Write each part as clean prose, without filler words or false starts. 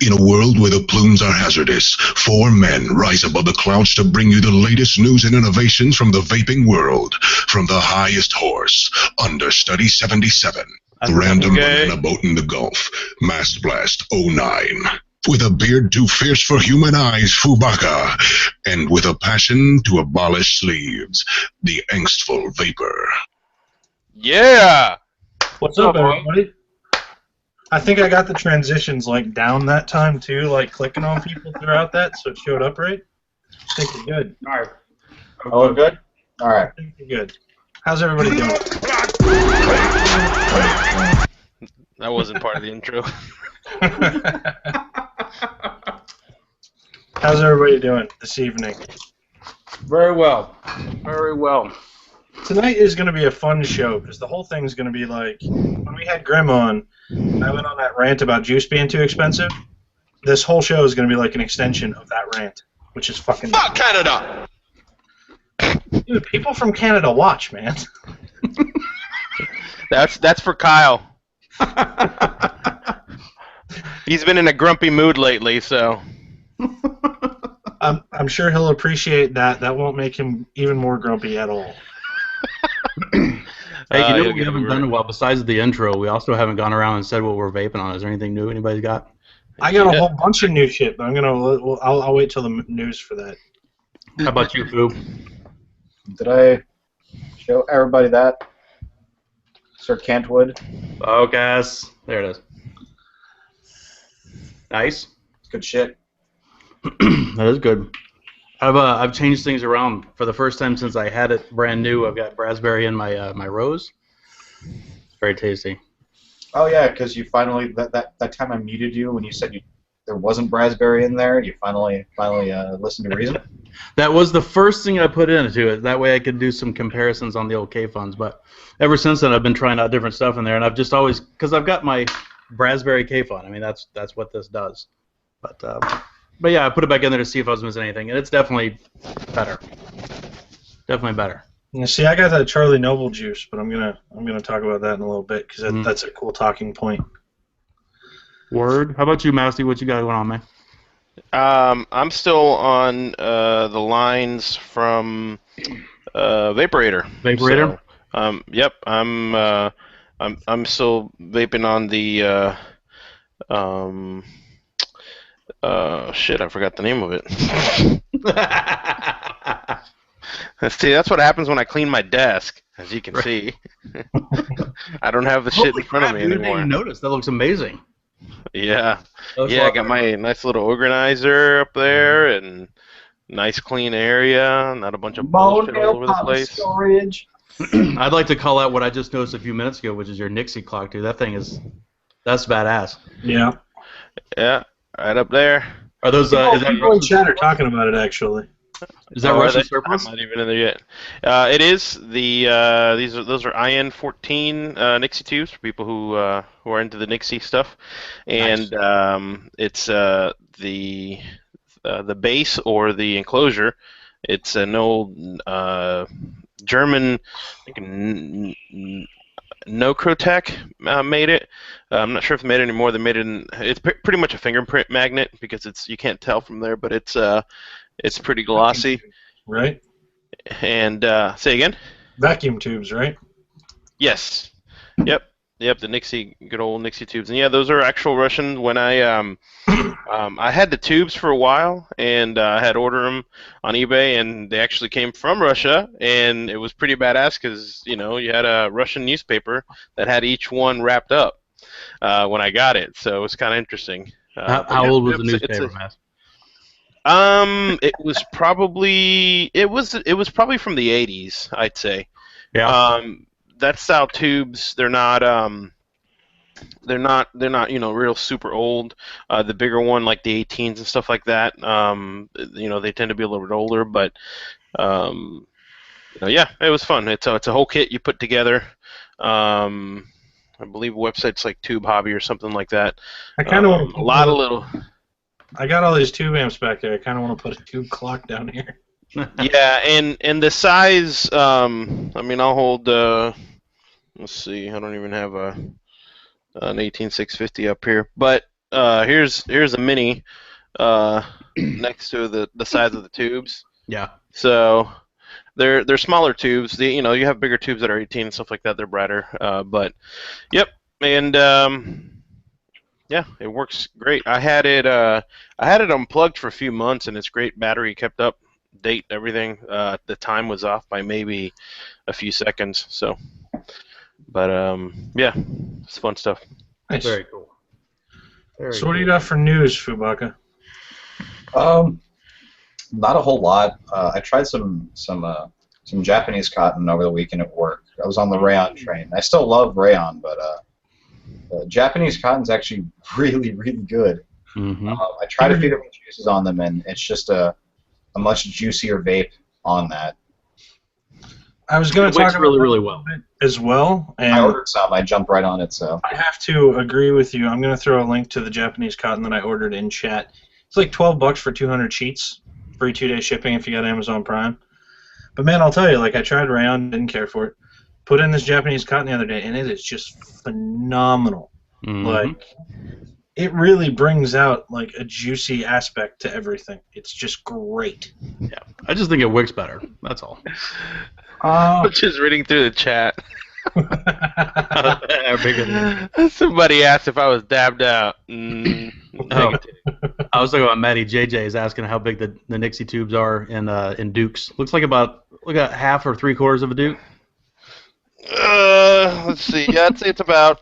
In a world where the plumes are hazardous, 4 men rise above the clouds to bring you the latest news and innovations from the vaping world. From the highest horse, Understudy 77, Random Banana Boat in the Gulf, Mass Blast 09. With a beard too fierce for human eyes, Fubaka. And with a passion to abolish sleeves, the Angstful Vapor. Yeah! What's up, everybody? I think I got the transitions like down that time too, like clicking on people throughout that, so it showed up right. I think you're good. All right. Oh, good? All right. I think you're good. How's everybody doing? That wasn't part of the intro. How's everybody doing this evening? Very well. Very well. Tonight is going to be a fun show because the whole thing's going to be like when we had Grim on. I went on that rant about juice being too expensive. This whole show is going to be like an extension of that rant, which is fucking. Fuck Canada! Dude, people from Canada watch, man. That's for Kyle. He's been in a grumpy mood lately, so. I'm sure he'll appreciate that. That won't make him even more grumpy at all. Hey, you know what we haven't done in a while? Besides the intro, we also haven't gone around and said what we're vaping on. Is there anything new anybody's got? I got a whole bunch of new shit, but I'll wait till the news for that. How about you, Foob? Did I show everybody that? Sir Kentwood. Focus. There it is. Nice. Good shit. That is good. I've changed things around for the first time since I had it brand new. I've got raspberry in my my rose. It's very tasty. Oh yeah, because you finally that time I muted you when you said there wasn't raspberry in there. You finally listened to reason. That was the first thing I put into it. That way I could do some comparisons on the old K-Funds. But ever since then I've been trying out different stuff in there, and I've just always because I've got my raspberry K-Fund. I mean that's what this does. But yeah, I put it back in there to see if I was missing anything, and it's definitely better. Definitely better. Yeah, see, I got that Charlie Noble juice, but I'm gonna talk about that in a little bit because that's a cool talking point. Word. How about you, Mousy? What you got going on, man? I'm still on the lines from Vaporator. Vaporator. So, yep. I'm still vaping on the shit, I forgot the name of it. See, that's what happens when I clean my desk, as you can see. I don't have the shit in front of me anymore. I didn't notice. That looks amazing. Yeah. Yeah, I got my nice little organizer up there, and nice clean area, not a bunch of bullshit all over the place. Storage. I'd like to call out what I just noticed a few minutes ago, which is your Nixie clock, dude. That thing that's badass. Yeah. Yeah. Right up there. Are those? Is that people in chat are talking about it actually? Is that Russian surplus? I'm not even in there yet. It is the those are IN14 Nixie tubes for people who are into the Nixie stuff, and nice. It's the base or the enclosure. It's an old German, I think, Nokrotech made it. I'm not sure if they made it anymore. They made it in. It's pretty much a fingerprint magnet because you can't tell from there, but it's pretty glossy. Right. And say again. Vacuum tubes, right? Yes. Yep. The Nixie, good old Nixie tubes, and yeah, those are actual Russian. When I had the tubes for a while, and I had ordered them on eBay, and they actually came from Russia, and it was pretty badass because you had a Russian newspaper that had each one wrapped up when I got it, so it was kind of interesting. How old was the newspaper, Matt? It was probably from the 80s, I'd say. Yeah. That style tubes, they're not real super old. The bigger one, like the 18s and stuff like that, they tend to be a little bit older. But yeah, it was fun. It's a whole kit you put together. I believe websites like Tube Hobby or something like that. I kind of want a lot of little. I got all these tube amps back there. I kind of want to put a tube clock down here. Yeah, and the size. I mean, I'll hold. Let's see. I don't even have an 18650 up here, but here's a mini next to the size of the tubes. Yeah. So they're smaller tubes. You have bigger tubes that are 18 and stuff like that. They're brighter. But yep, and yeah, it works great. I had it unplugged for a few months, and it's great. Battery kept up, date, everything. The time was off by maybe a few seconds. So, but yeah, it's fun stuff. Nice. Very cool. So what do you got for news, Fubaka? Not a whole lot. I tried some Japanese cotton over the weekend at work. I was on the rayon train. I still love rayon, but Japanese cotton's actually really, really good. Mm-hmm. I tried a few different juices on them, and it's just a much juicier vape on that. I was going to talk about really, that really a well little bit as well. And I ordered some. I jumped right on it, so. I have to agree with you. I'm going to throw a link to the Japanese cotton that I ordered in chat. It's like $12 for 200 sheets. Free 2-day shipping if you got Amazon Prime. But man, I'll tell you, like I tried rayon, didn't care for it. Put in this Japanese cotton the other day, and it is just phenomenal. Mm-hmm. Like, it really brings out like a juicy aspect to everything. It's just great. Yeah, I just think it wicks better. That's all. I'm just reading through the chat. Somebody asked if I was dabbed out. Oh. I was talking about Matty JJ is asking how big the Nixie tubes are in Dukes. Looks like about half or 3/4 of a Duke. Let's see. Yeah, I'd say it's about.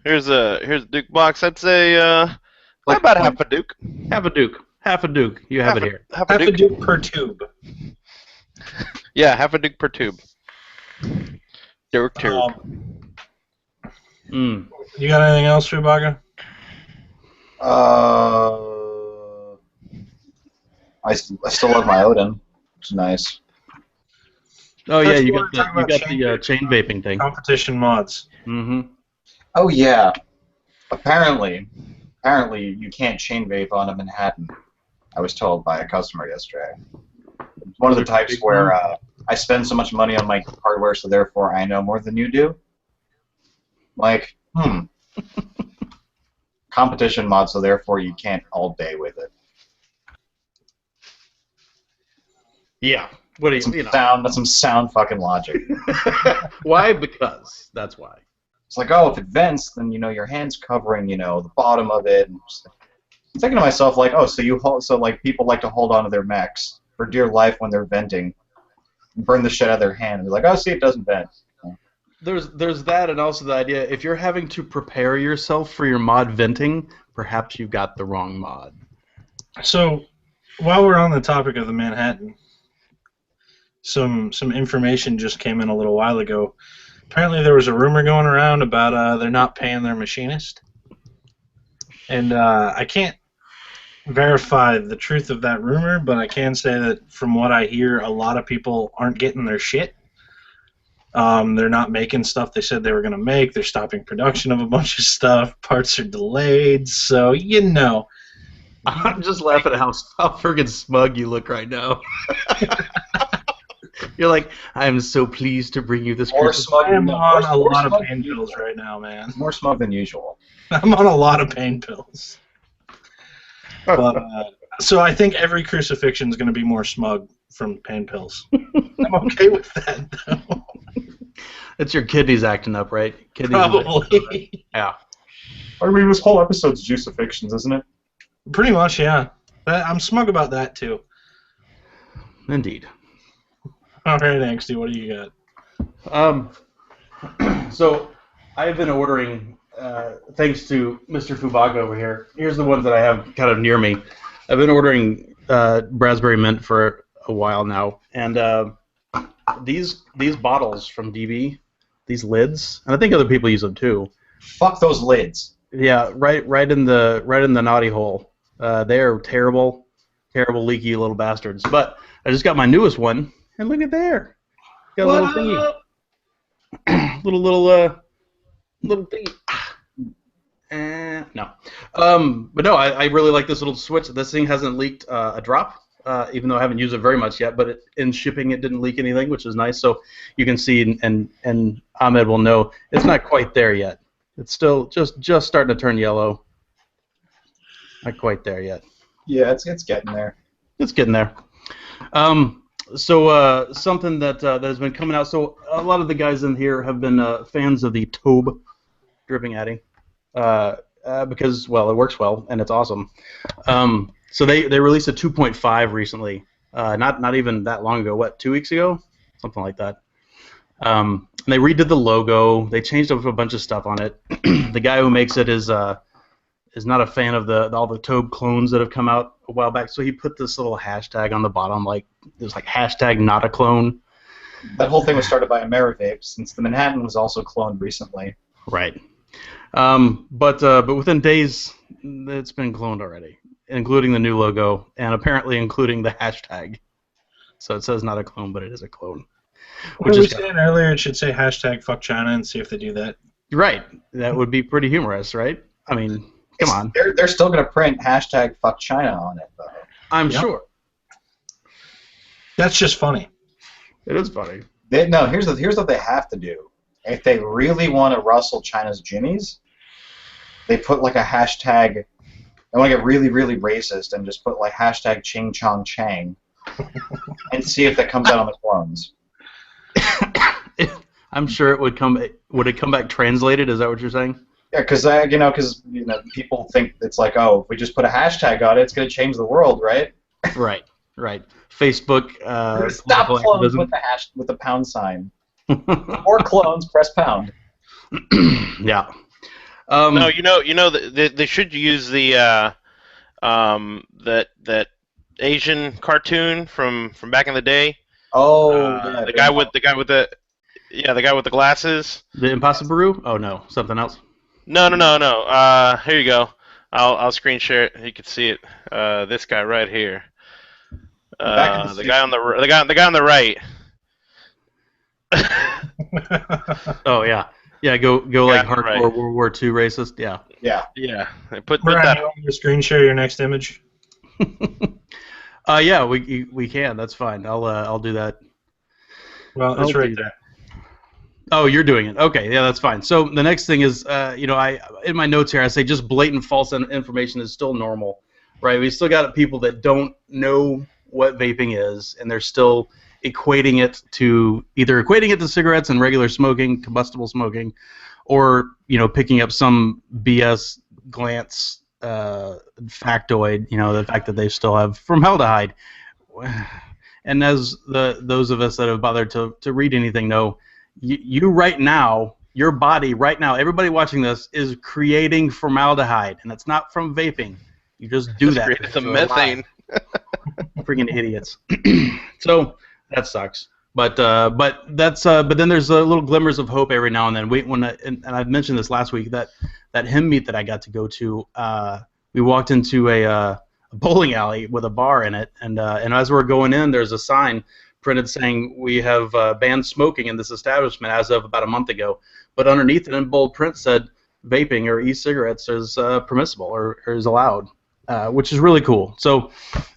Here's a Duke box. I'd say about half a Duke. Half a Duke. Half a Duke. You have it here. Half a Duke per tube. Yeah, half a Duke per tube. Duke tube. You got anything else, Fubaga? I still love my Odin. It's nice. Oh yeah, you Let's got the chain vaping thing. Competition mods. Mm-hmm. Oh yeah. Apparently you can't chain vape on a Manhattan. I was told by a customer yesterday. It's one of the types where I spend so much money on my hardware, so therefore I know more than you do. Like, competition mod, so therefore you can't all day with it. Yeah. What do you know? That's some sound fucking logic. Why? Because that's why. It's like, oh, if it vents, then your hand's covering, the bottom of it. And I'm thinking to myself, like, oh, so like people like to hold on to their mechs for dear life when they're venting, burn the shit out of their hand, and be like, oh, see, it doesn't vent. There's that, and also the idea if you're having to prepare yourself for your mod venting, perhaps you got the wrong mod. So, while we're on the topic of the Manhattan, some information just came in a little while ago. Apparently, there was a rumor going around about they're not paying their machinist, and I can't verify the truth of that rumor, but I can say that from what I hear, a lot of people aren't getting their shit. They're not making stuff they said they were going to make. They're stopping production of a bunch of stuff. Parts are delayed, so I'm just laughing at how friggin' smug you look right now. You're like, I am so pleased to bring you this. More smug. I am on a lot of pain pills right now, man. More smug than usual. I'm on a lot of pain pills. But, so I think every crucifixion is going to be more smug from pain pills. I'm okay with that, though. It's your kidneys acting up, right? Probably. Yeah. I mean, this whole episode's juicifications, isn't it? Pretty much, yeah. I'm smug about that, too. Indeed. All right, Angsty, what do you got? So I've been ordering, thanks to Mr. Fubaga over here. Here's the ones that I have kind of near me. I've been ordering Raspberry Mint for a while now, and these bottles from DB, these lids, and I think other people use them too. Fuck those lids. Yeah, right in the naughty hole. They are terrible leaky little bastards. But I just got my newest one, and look at there. Got a little thingy. little thingy. No. But no, I really like this little switch. This thing hasn't leaked a drop, even though I haven't used it very much yet. But in shipping, it didn't leak anything, which is nice. So you can see, and Ahmed will know, it's not quite there yet. It's still just starting to turn yellow. Not quite there yet. Yeah, it's getting there. It's getting there. Something that has been coming out. So a lot of the guys in here have been fans of the Tobe dripping addy because, well, it works well and it's awesome. So they released a 2.5 recently. Not even that long ago. What, 2 weeks ago? Something like that. And they redid the logo. They changed up a bunch of stuff on it. The guy who makes it is not a fan of all the Tobe clones that have come out a while back. So he put this little hashtag on the bottom, like there's like hashtag not a clone. That whole thing was started by Amerivape, since the Manhattan was also cloned recently. Right. But within days, it's been cloned already, including the new logo and apparently including the hashtag. So it says not a clone, but it is a clone. What were we saying earlier? It should say hashtag fuck China and see if they do that. Right. That would be pretty humorous, right? I mean, come on. They're still going to print hashtag fuck China on it, though. I'm sure. That's just funny. It is funny. No, here's what they have to do. If they really want to rustle China's jimmies, they put like a hashtag. They want to get really, really racist and just put like hashtag Ching Chong Chang and see if that comes out on the clones. I'm sure it would come. Would it come back translated? Is that what you're saying? Yeah, because people think it's like, oh, if we just put a hashtag on it, it's going to change the world, right? Right. Facebook. Stop clones with the pound sign. Or clones, press pound. Yeah. No, they should use the that Asian cartoon from back in the day. Oh, yeah, the guy with the glasses. The Impossible? Oh no, something else. No. Here you go. I'll screen share it. You can see it. This guy right here. The guy on the right. Oh yeah. Yeah, go like hardcore right. World War II racist. Yeah. Put Brian, that. You want me to screen share your next image? Yeah, we can. That's fine. I'll do that. Well, it's right there. Oh, you're doing it. Okay, yeah, that's fine. So the next thing is, I in my notes here I say just blatant false information is still normal, right? We still got people that don't know what vaping is, and they're still equating it to cigarettes and regular smoking, combustible smoking, or picking up some BS glance factoid, the fact that they still have formaldehyde. And as those of us that have bothered to read anything know, you right now, your body right now, everybody watching this is creating formaldehyde, and it's not from vaping. You just do that. It's a methane. Freaking idiots. So that sucks. But then there's little glimmers of hope every now and then. And I've mentioned this last week that hymn meet that I got to go to. We walked into a bowling alley with a bar in it, and as we're going in, there's a sign printed saying we have banned smoking in this establishment as of about a month ago. But underneath it in bold print said vaping or e-cigarettes is permissible or is allowed, which is really cool. So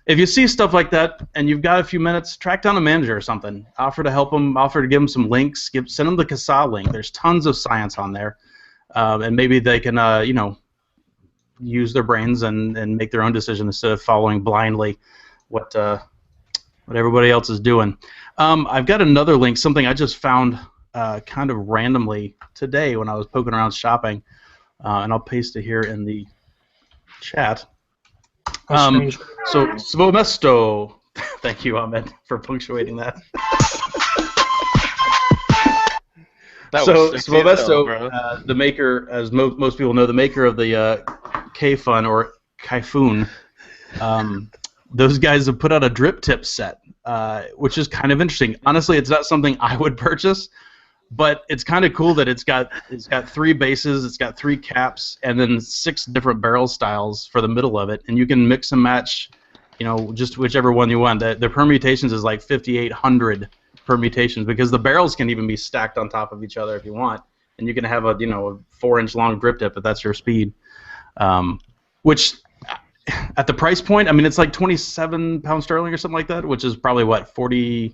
if you see stuff like that and you've got a few minutes, track down a manager or something. Offer to help them. Offer to give them some links. Send them the CASA link. There's tons of science on there, and maybe they can use their brains and make their own decision instead of following blindly what everybody else is doing. I've got another link, something I just found kind of randomly today when I was poking around shopping, and I'll paste it here in the chat. So Svomesto, thank you, Ahmed, for punctuating that. So Svomesto, the maker, as most people know, the maker of the K-Fun or Kaifun, those guys have put out a drip tip set, which is kind of interesting. Honestly, it's not something I would purchase, but it's kind of cool that it's got 3 bases, it's got 3 caps, and then 6 different barrel styles for the middle of it, and you can mix and match, just whichever one you want. The permutations is like 5,800 permutations because the barrels can even be stacked on top of each other if you want, and you can have a 4-inch long drip tip if that's your speed, which. At the price point, I mean, it's like 27 pounds sterling or something like that, which is probably what, 40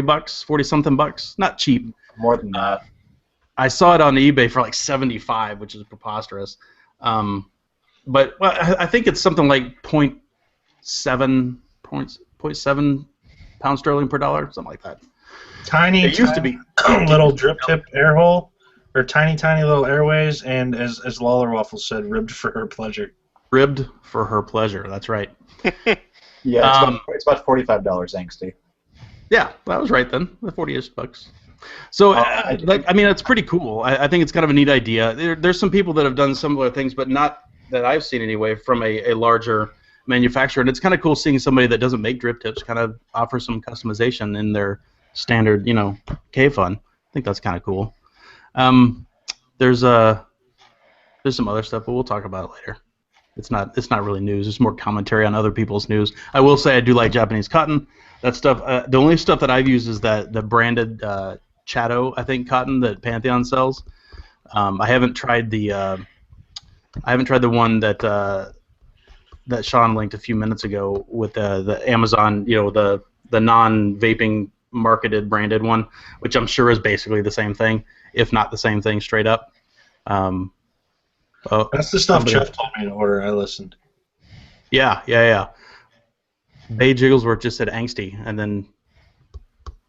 bucks, 40 something bucks. Not cheap. More than that. I saw it on eBay for like 75, which is preposterous. but well, I think it's something like 0.7 pounds sterling per dollar, something like that. Tiny, It used to be little drip tip air hole, or tiny little airways, and as Lawler Waffle said, ribbed for her pleasure. Ribbed for her pleasure. That's right. Yeah, it's about $45 angsty. Yeah, that was right then. The 40-ish bucks. So, I mean, it's pretty cool. I think it's kind of a neat idea. There's some people that have done similar things, but not that I've seen anyway from a larger manufacturer. And it's kind of cool seeing somebody that doesn't make drip tips kind of offer some customization in their standard, K-Fun. I think that's kind of cool. There's some other stuff, but we'll talk about it later. It's not really news. It's more commentary on other people's news. I will say I do like Japanese cotton. That stuff. The only stuff that I've used is the branded Chato, I think, cotton that Pantheon sells. I haven't tried the one that Sean linked a few minutes ago with the Amazon, the non-vaping marketed branded one, which I'm sure is basically the same thing, if not the same thing straight up. That's the stuff Jeff told me to order. I listened. Yeah. Bay Jigglesworth just said angsty, and then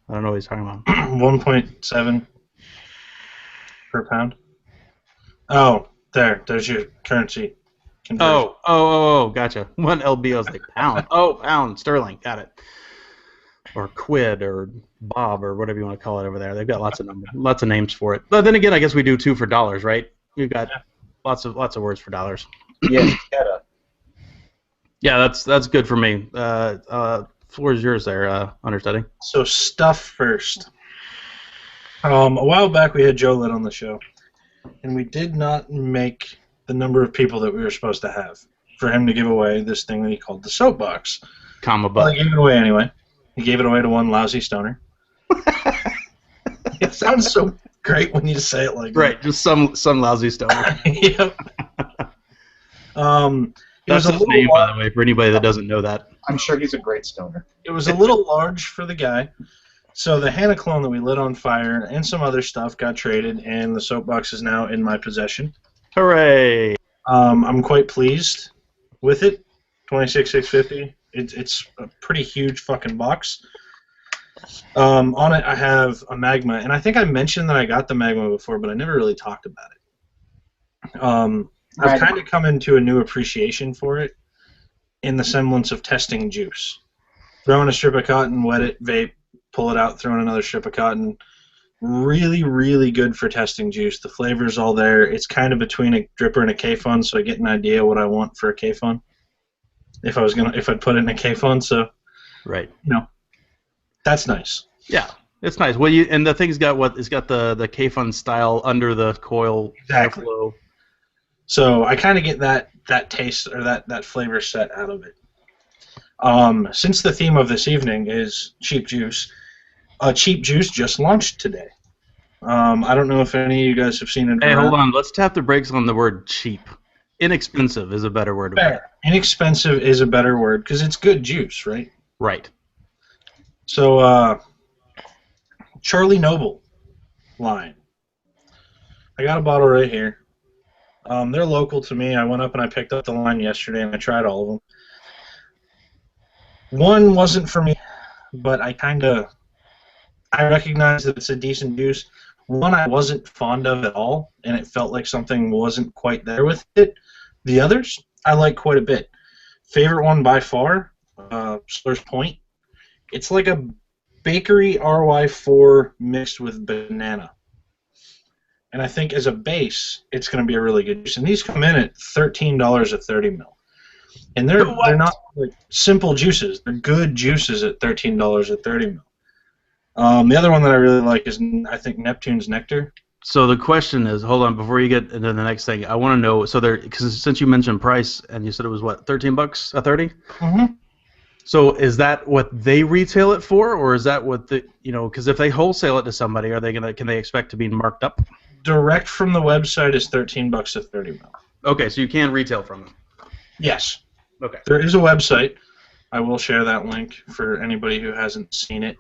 I don't know what he's talking about. 1.7 per pound. Oh, there's your currency conversion. Oh, gotcha. 1 LB, I was like, pound. Oh, pound, sterling, got it. Or quid, or bob, or whatever you want to call it over there. They've got lots of names for it. But then again, I guess we do too for dollars, right? We've got lots of words for dollars. Yeah, Keta. Yeah, that's good for me. Floor is yours there, understudy. So stuff first. A while back we had Joe Litt on the show, and we did not make the number of people that we were supposed to have for him to give away this thing that he called the soapbox. Well, he gave it away anyway. He gave it away to one lousy stoner. It sounds so great when you say it like right, that. Just some lousy stoner. Yep. That's his name, by the way, for anybody that doesn't know that. I'm sure he's a great stoner. It was a little large for the guy. So the Hannah clone that we lit on fire and some other stuff got traded, and the soapbox is now in my possession. Hooray! I'm quite pleased with it. $26,650. It's a pretty huge fucking box. On it I have a magma, and I think I mentioned that I got the magma before, but I never really talked about it. I've kind of come into a new appreciation for it in the semblance of testing juice. Throw in a strip of cotton, wet it, vape, pull it out, throw in another strip of cotton. Really, really good for testing juice. The flavor's all there. It's kind of between a dripper and a K-Fun, so I get an idea what I want for a K-Fun. If I'd put it in a K-Fun, so right. That's nice. Yeah, it's nice. Well, and the thing's got it's got the K-Fun style under the coil. Exactly. Airflow. So I kind of get that taste or that flavor set out of it. Since the theme of this evening is cheap juice, cheap juice just launched today. I don't know if any of you guys have seen it. Hey, hold on. Let's tap the brakes on the word cheap. Inexpensive is a better word. Fair. Inexpensive is a better word because it's good juice, right? Right. So, Charlie Noble line. I got a bottle right here. They're local to me. I went up and I picked up the line yesterday and I tried all of them. One wasn't for me, but I recognize that it's a decent juice. One I wasn't fond of at all, and it felt like something wasn't quite there with it. The others I like quite a bit. Favorite one by far, Slur's Point. It's like a bakery RY4 mixed with banana. And I think as a base, it's going to be a really good juice. And these come in at $13 at 30 ml. And they're not like simple juices. They're good juices at $13 at 30 ml. The other one that I really like is, I think, Neptune's Nectar. So the question is, hold on, before you get into the next thing, I want to know, so because since you mentioned price, and you said it was, what, $13 a 30? Mm-hmm. So is that what they retail it for, or is that what because if they wholesale it to somebody, can they expect to be marked up? Direct from the website is $13 at 30 ml. Okay, so you can retail from them. Yes. Okay. There is a website. I will share that link for anybody who hasn't seen it.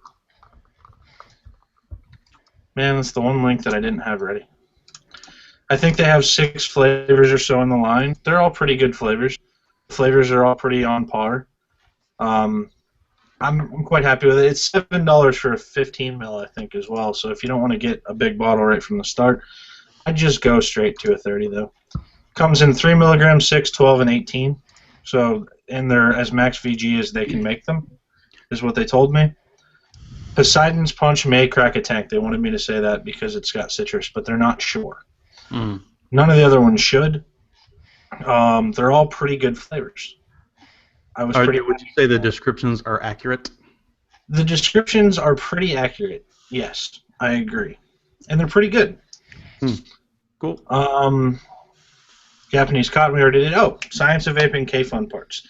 Man, that's the one link that I didn't have ready. I think they have 6 flavors or so in the line. They're all pretty good flavors. Flavors are all pretty on par. I'm quite happy with it. It's $7 for a 15 mil, I think, as well. So if you don't want to get a big bottle right from the start, I'd just go straight to a 30 though. Comes in 3 milligrams, 6, 12, and 18. So and they're as max VG as they can make them, is what they told me. Poseidon's Punch may crack a tank. They wanted me to say that because it's got citrus, but they're not sure. Mm. None of the other ones should. They're all pretty good flavors. Would you say the descriptions are accurate? The descriptions are pretty accurate. Yes, I agree, and they're pretty good. Cool. Japanese cotton we already did. Oh, Science of Vaping K-Fun parts.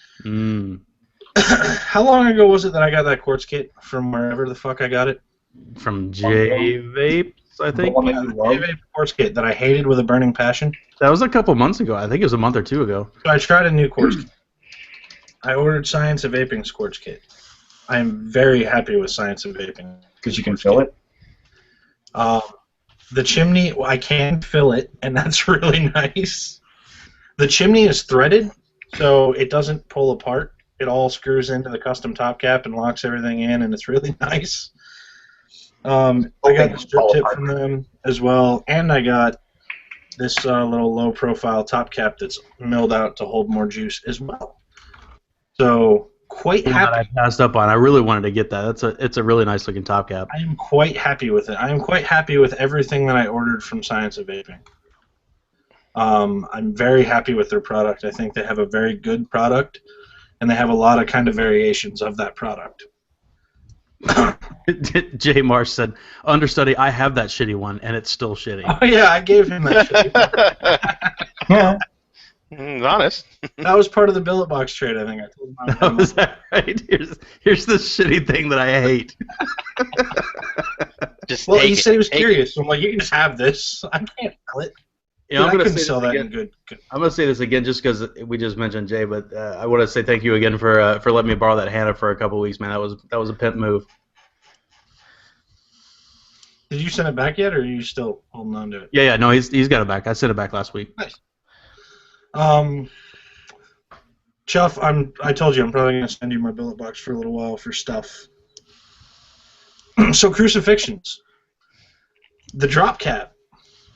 How long ago was it that I got that quartz kit from wherever the fuck I got it? From J-Vapes, I think. Yeah, J-Vape quartz kit that I hated with a burning passion. That was a couple months ago. I think it was a month or 2 ago. So I tried a new quartz kit. I ordered Science of Vaping's quartz kit. I am very happy with Science of Vaping. Because you can fill it? The chimney, I can fill it, and that's really nice. The chimney is threaded, so it doesn't pull apart. It all screws into the custom top cap and locks everything in, and it's really nice. I got the strip tip from them as well, and I got this little low-profile top cap that's milled out to hold more juice as well. So quite happy. I passed up on. I really wanted to get that. It's a really nice looking top cap. I am quite happy with it. I am quite happy with everything that I ordered from Science of Vaping. I'm very happy with their product. I think they have a very good product, and they have a lot of kind of variations of that product. Jay Marsh said, "Understudy, I have that shitty one, and it's still shitty." Oh yeah, I gave him that shitty one. Honest. That was part of the billet box trade, I think. I told him. Oh, is that right? Here's the shitty thing that I hate. Well, he said he was curious. So I'm like, you can just have this. I can't sell it. Yeah, I couldn't sell that in good. I'm gonna say this again just because we just mentioned Jay, but I want to say thank you again for letting me borrow that Hannah for a couple weeks, man. That was a pimp move. Did you send it back yet, or are you still holding on to it? Yeah, no, he's got it back. I sent it back last week. Nice. Chuff, I told you I'm probably gonna send you my billet box for a little while for stuff. So crucifixions, the drop cap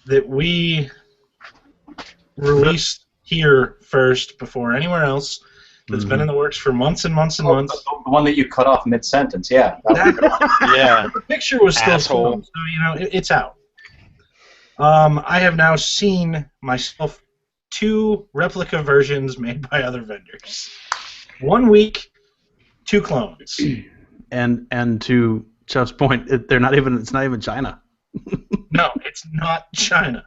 that we released here first before anywhere else, that's been in the works for months and months and months. The one that you cut off mid-sentence, yeah. Yeah. The picture was still filmed, so it's out. I have now seen myself 2 replica versions made by other vendors. 1 week, 2 clones. And to Chuff's point, it's not even China. No, it's not China.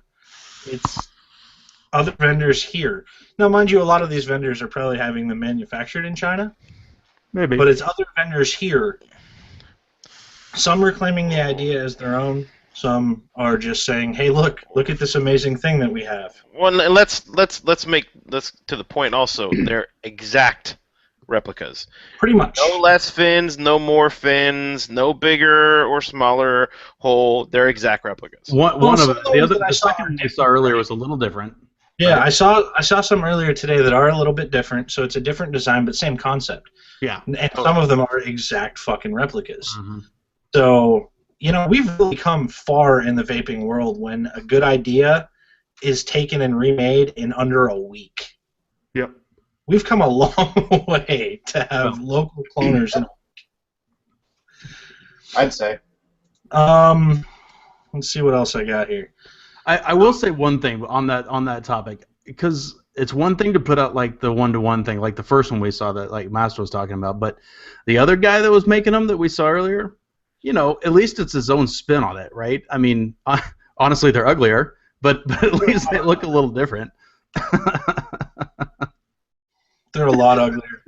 It's other vendors here. Now, mind you, a lot of these vendors are probably having them manufactured in China. Maybe. But it's other vendors here. Some are claiming the idea as their own. Some are just saying, "Hey, look at this amazing thing that we have." Well, let's to the point also. They're exact replicas. Pretty much. No less fins, no more fins, no bigger or smaller hole. They're exact replicas. One of the second one you saw earlier was a little different. Yeah, right? I saw some earlier today that are a little bit different. So it's a different design, but same concept. Yeah. And some of them are exact fucking replicas. Mm-hmm. So we've really come far in the vaping world when a good idea is taken and remade in under a week. Yep. We've come a long way to have local cloners in a week. I'd say. Let's see what else I got here. I will say one thing on that topic, because it's one thing to put out like the one-to-one thing, like the first one we saw that like Master was talking about, but the other guy that was making them that we saw earlier, at least it's his own spin on it, right? I mean, honestly, they're uglier, but at least they look a little different. They're a lot uglier.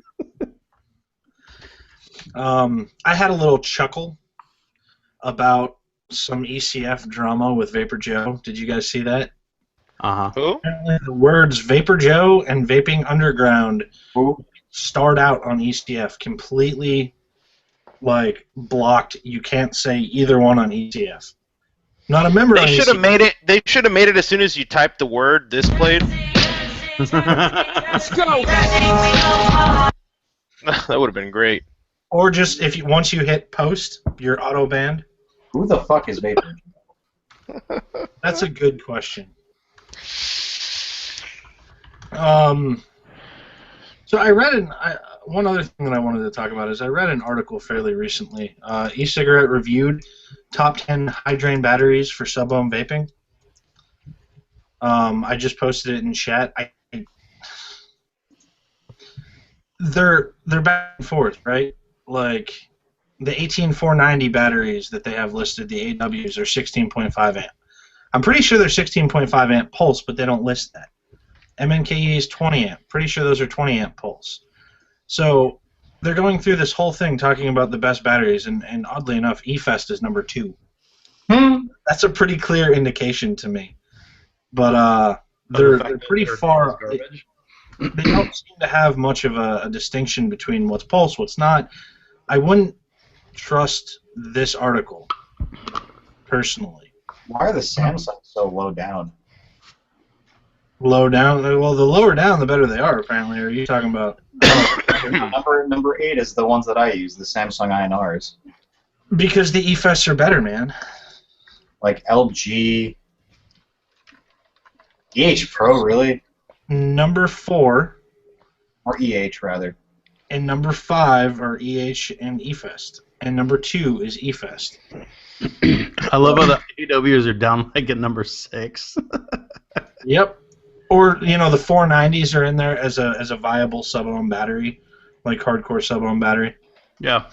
I had a little chuckle about some ECF drama with Vapor Joe. Did you guys see that? Uh-huh. Who? Apparently the words Vapor Joe and Vaping Underground starred out on ECF completely, blocked. You can't say either one on ECF. Not a member. They should have made it. They should have made it as soon as you typed the word "this played." Let's go. That would have been great. Or just once you hit post, you're auto banned. Who the fuck is Vapor? That's a good question. So I read one other thing that I wanted to talk about is I read an article fairly recently. E-cigarette reviewed top 10 high drain batteries for sub-ohm vaping. I just posted it in chat. They're back and forth, right? Like the 18490 batteries that they have listed, the AWs are 16.5 amp. I'm pretty sure they're 16.5 amp pulse, but they don't list that. MNKE is 20 amp. Pretty sure those are 20 amp pulse. So they're going through this whole thing talking about the best batteries, and oddly enough, eFest is number 2. That's a pretty clear indication to me. But they're pretty far. They don't seem to have much of a distinction between what's pulse, what's not. I wouldn't trust this article, personally. Why are the Samsungs so low down? Low down? Well, the lower down, the better they are, apparently. Are you talking about... Number 8 is the ones that I use, the Samsung INRs. Because the eFests are better, man. Like LG... EH Pro, really? Number 4... Or EH, rather. And number 5 are EH and eFest. And number 2 is eFest. I love how the AWs are down like at number 6. Yep. Or, the 490s are in there as a viable sub-ohm battery, like hardcore sub-ohm battery. Yeah.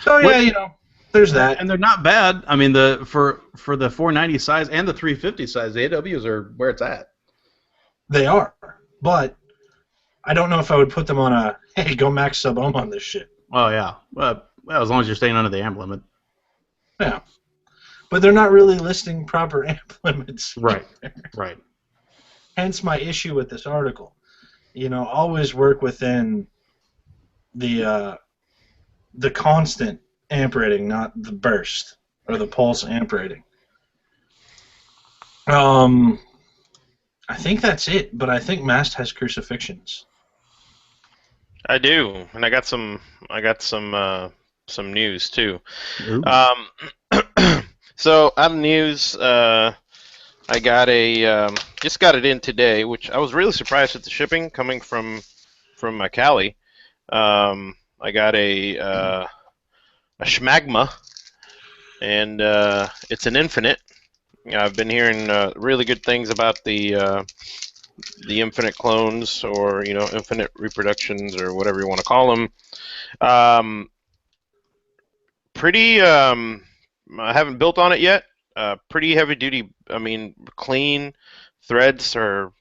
So, yeah, there's that. And they're not bad. I mean, for the 490 size and the 350 size, the AWs are where it's at. They are. But I don't know if I would put them on a, hey, go max sub-ohm on this shit. Oh, yeah. Well, as long as you're staying under the amp limit. Yeah. But they're not really listing proper amp limits. Right. Right. Hence my issue with this article. Always work within the constant amp rating, not the burst or the pulse amp rating. I think that's it, but I think Mast has crucifixions. I do, and I got some news too. So out of news, I got just got it in today, which I was really surprised at the shipping coming from Cali. I got a schmagma, and it's an infinite. I've been hearing really good things about the infinite clones, or infinite reproductions, or whatever you want to call them. I haven't built on it yet. Pretty heavy duty. I mean, clean threads are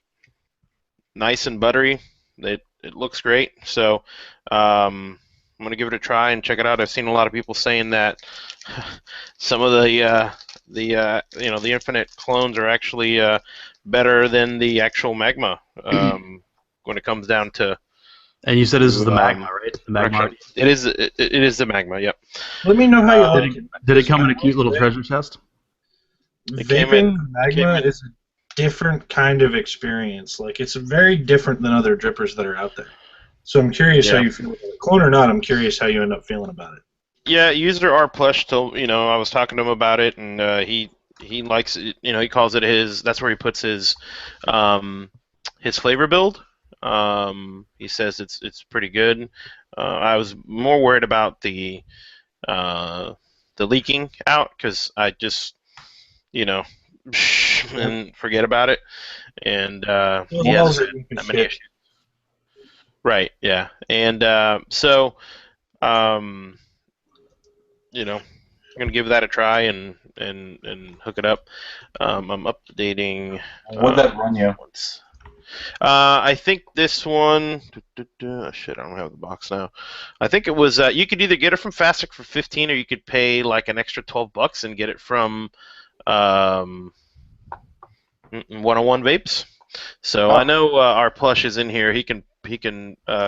nice and buttery. It looks great. So I'm gonna give it a try and check it out. I've seen a lot of people saying that some of the infinite clones are actually better than the actual magma when it comes down to. And you said this is the magma, right? The magma. It is the magma. Yep. Let me know how you like it. Did it come in a cute little treasure chest? Vaping magma is a different kind of experience. Like, it's very different than other drippers that are out there. So I'm curious how you feel about it. Clone or not, I'm curious how you end up feeling about it. Yeah, user R Plush told I was talking to him about it, and he likes it. He calls it his. That's where he puts his flavor build. He says it's pretty good. I was more worried about the leaking out, because I just and forget about it, and he has that many issues. Right. Yeah. And so I'm gonna give that a try and hook it up. I'm updating. What'd that run you? Once. I think this one. Shit, I don't have the box now. I think it was. You could either get it from Fastic for 15, or you could pay like an extra $12 and get it from 101 Vapes. So I know our Plush is in here. He can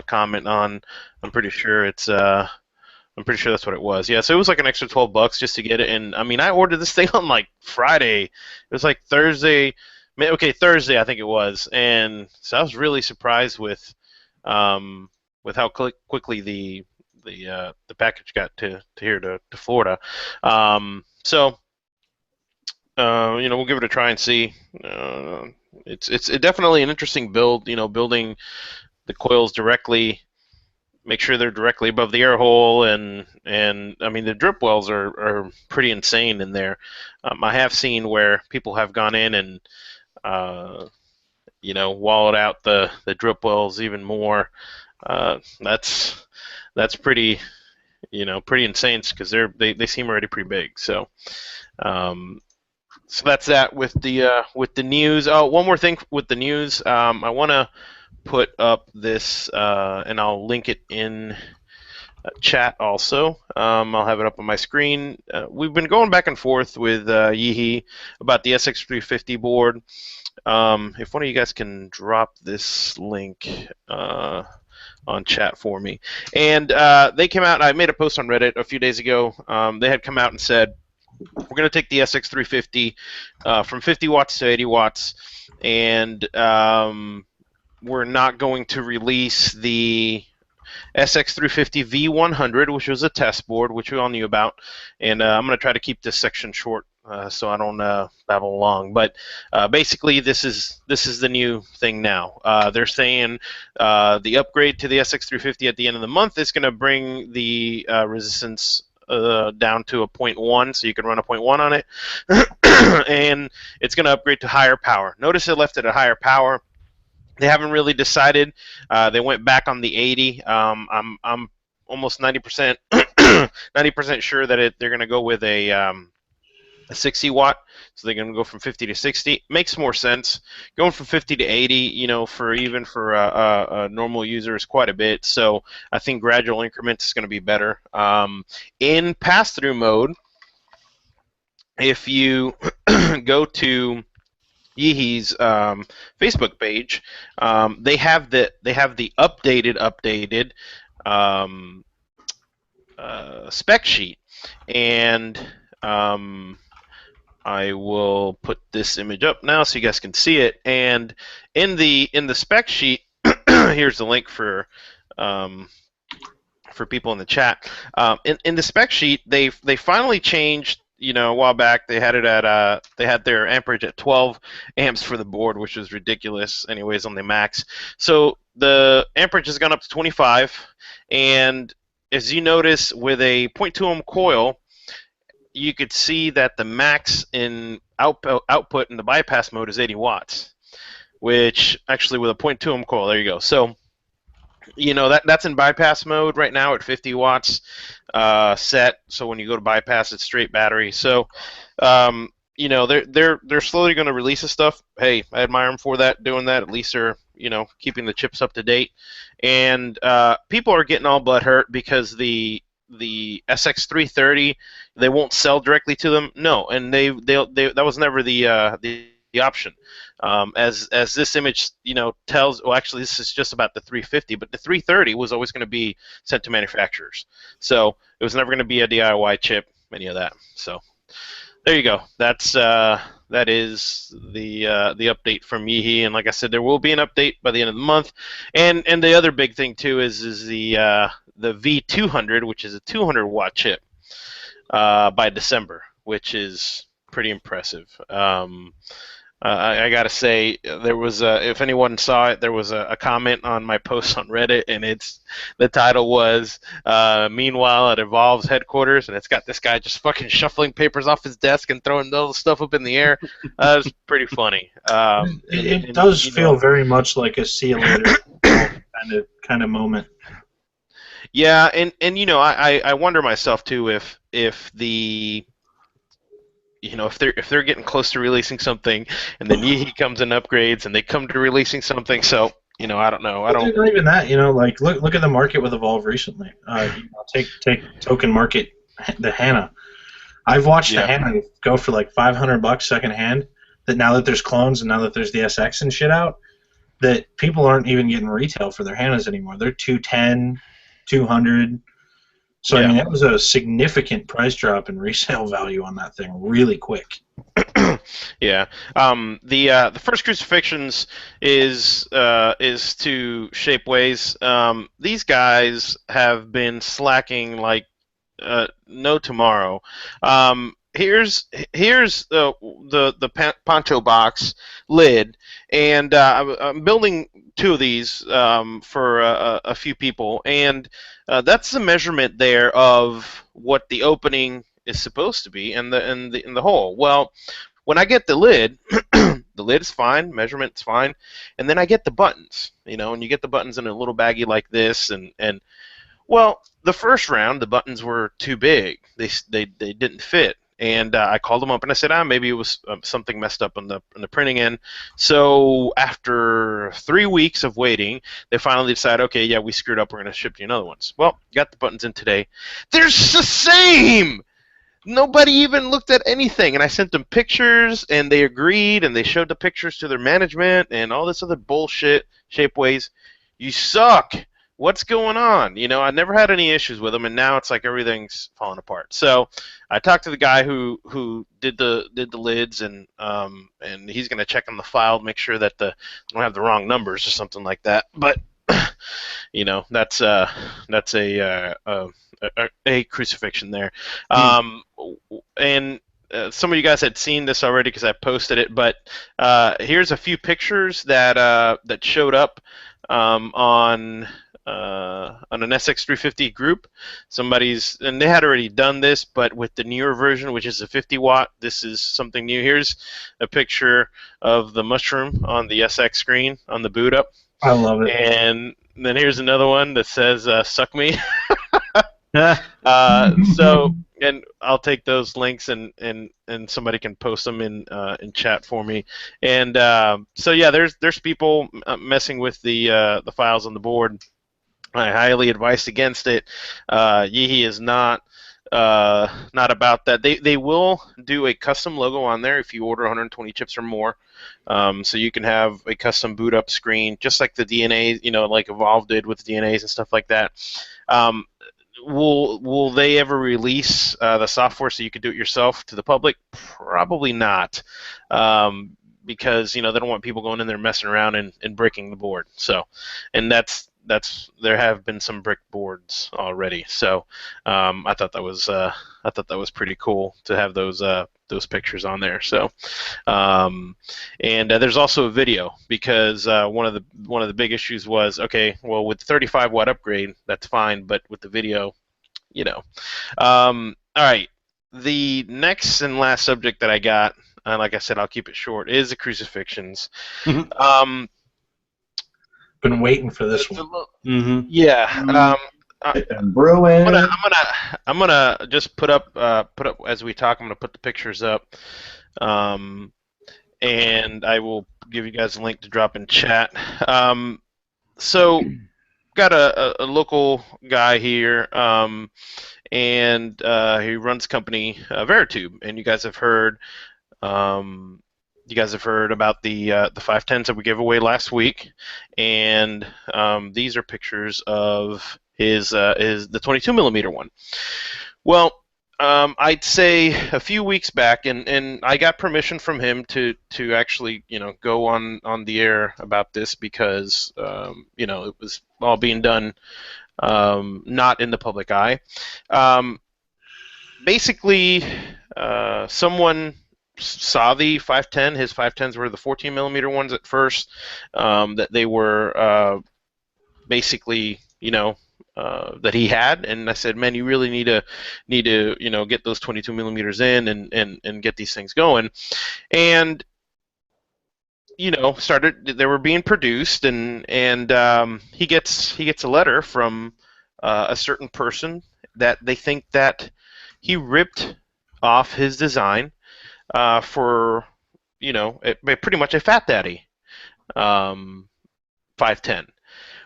comment on. I'm pretty sure it's I'm pretty sure that's what it was. Yeah, so it was like an extra $12 just to get it. And I mean, I ordered this thing on like Friday. It was like Thursday. Thursday I think it was. And so I was really surprised with how quickly the package got to here to Florida. So we'll give it a try and see. It's definitely an interesting build. Building the coils directly. Make sure they're directly above the air hole, and I mean the drip wells are pretty insane in there. I have seen where people have gone in and walled out the drip wells even more. That's pretty pretty insane because they seem already pretty big. So so that's that with the news. Oh, one more thing with the news. I want to put up this, and I'll link it in chat also. I'll have it up on my screen. We've been going back and forth with Yeehee about the SX350 board. If one of you guys can drop this link on chat for me. And they came out, I made a post on Reddit a few days ago. They had come out and said, we're going to take the SX350 from 50 watts to 80 watts, and we're not going to release the SX350 V100, which was a test board, which we all knew about. And I'm going to try to keep this section short so I don't babble along. But basically, this is the new thing now. They're saying the upgrade to the SX350 at the end of the month is going to bring the resistance down to a 0.1, so you can run a 0.1 on it. And it's going to upgrade to higher power. Notice it left it at higher power. They haven't really decided. They went back on the 80. I'm almost 90% 90% sure that they're going to go with a 60 watt. So they're going to go from 50 to 60. Makes more sense. Going from 50 to 80, for a normal user is quite a bit. So I think gradual increments is going to be better. In pass-through mode, if you go to Yeehee's Facebook page, they have the updated spec sheet, and I will put this image up now so you guys can see it. And in the spec sheet, here's the link for people in the chat. In the spec sheet, they finally changed. A while back they had it at they had their amperage at 12 amps for the board, which was ridiculous anyways on the max. So the amperage has gone up to 25, and as you notice with a 0.2 ohm coil, you could see that the max in output in the bypass mode is 80 watts, which actually with a 0.2 ohm coil, there you go. So that's in bypass mode right now at 50 watts set. So when you go to bypass, it's straight battery. So they're slowly going to release this stuff. Hey, I admire them for that, doing that. At least they're keeping the chips up to date. And people are getting all butthurt because the SX330, they won't sell directly to them. No, and that was never the option. As this image tells, well, actually this is just about the 350, but the 330 was always going to be sent to manufacturers, so it was never going to be a DIY chip, any of that. So there you go. That is the update from Yeehee, and like I said, there will be an update by the end of the month. And the other big thing too is the V200, which is a 200 watt chip by December, which is pretty impressive. I gotta say, there was if anyone saw it, there was a comment on my post on Reddit, and the title was "Meanwhile at Evolve's headquarters," and it's got this guy just fucking shuffling papers off his desk and throwing all the stuff up in the air. It's pretty funny. It does feel very much like a see you later kind of moment. Yeah, and I wonder myself too if the if they're getting close to releasing something, and then Yeehee comes and upgrades, and they come to releasing something. So I don't know. Not even that. Like look at the market with Evolve recently. Take token market, the Hannah. I've watched the Hannah go for like $500 second hand. That now that there's clones and now that there's the SX and shit out, that people aren't even getting retail for their Hannahs anymore. They're 210, 200. So, Yeah. I mean, that was a significant price drop in resale value on that thing really quick. Yeah. The first crucifixions is to Shapeways. These guys have been slacking like no tomorrow. Here's the poncho box lid, and I'm building two of these for a few people, and that's the measurement there of what the opening is supposed to be, and the hole. Well, when I get the lid, the lid's fine, measurement's fine, and then I get the buttons, and you get the buttons in a little baggie like this, and well, the first round the buttons were too big, they didn't fit, and I called them up and I said, maybe it was something messed up on the printing end. So after 3 weeks of waiting, they finally decided, okay, yeah, we screwed up, we're going to ship you another ones. Well, got the buttons in today. They're the same. Nobody even looked at anything, and I sent them pictures, and they agreed, and they showed the pictures to their management, and all this other bullshit. Shapeways, you suck. What's going on? I never had any issues with them, and now it's like everything's falling apart. So I talked to the guy who did the lids, and he's going to check on the file to make sure that they don't have the wrong numbers or something like that. But that's a crucifixion there. And some of you guys had seen this already because I posted it, but here's a few pictures that showed up on an SX350 group. And they had already done this, but with the newer version, which is a 50 watt, this is something new. Here's a picture of the mushroom on the SX screen on the boot up. I love it. And then here's another one that says "suck me." So, and I'll take those links and somebody can post them in chat for me. And so yeah, there's people messing with the files on the board. I highly advise against it. Yeehee is not about that. They will do a custom logo on there if you order 120 chips or more. So you can have a custom boot up screen, just like the DNA, like Evolve did with DNAs and stuff like that. Will they ever release the software so you can do it yourself to the public? Probably not, because they don't want people going in there messing around and breaking the board. So, and that's there have been some brick boards already. So I thought that was pretty cool to have those pictures on there. So, and there's also a video, because one of the big issues was, okay, well, with 35 watt upgrade, that's fine, but with the video, all right. The next and last subject that I got, and like I said, I'll keep it short, is the crucifixions. Been waiting for this one. Yeah. Brewing. I'm gonna just put up as we talk. I'm gonna put the pictures up, and I will give you guys a link to drop in chat. So got a local guy here, and he runs company Veritube, and you guys have heard. You guys have heard about the 510s that we gave away last week, and these are pictures of his the 22 millimeter one. Well, I'd say a few weeks back, and I got permission from him to actually go on the air about this, because it was all being done not in the public eye. Basically, someone saw the 510. His 510s were the 14 millimeter ones at first. That they were basically, that he had, and I said, man, you really need to get those 22 millimeters in and get these things going. And they were being produced, and he gets a letter from a certain person that they think that he ripped off his design for pretty much a Fat Daddy 510.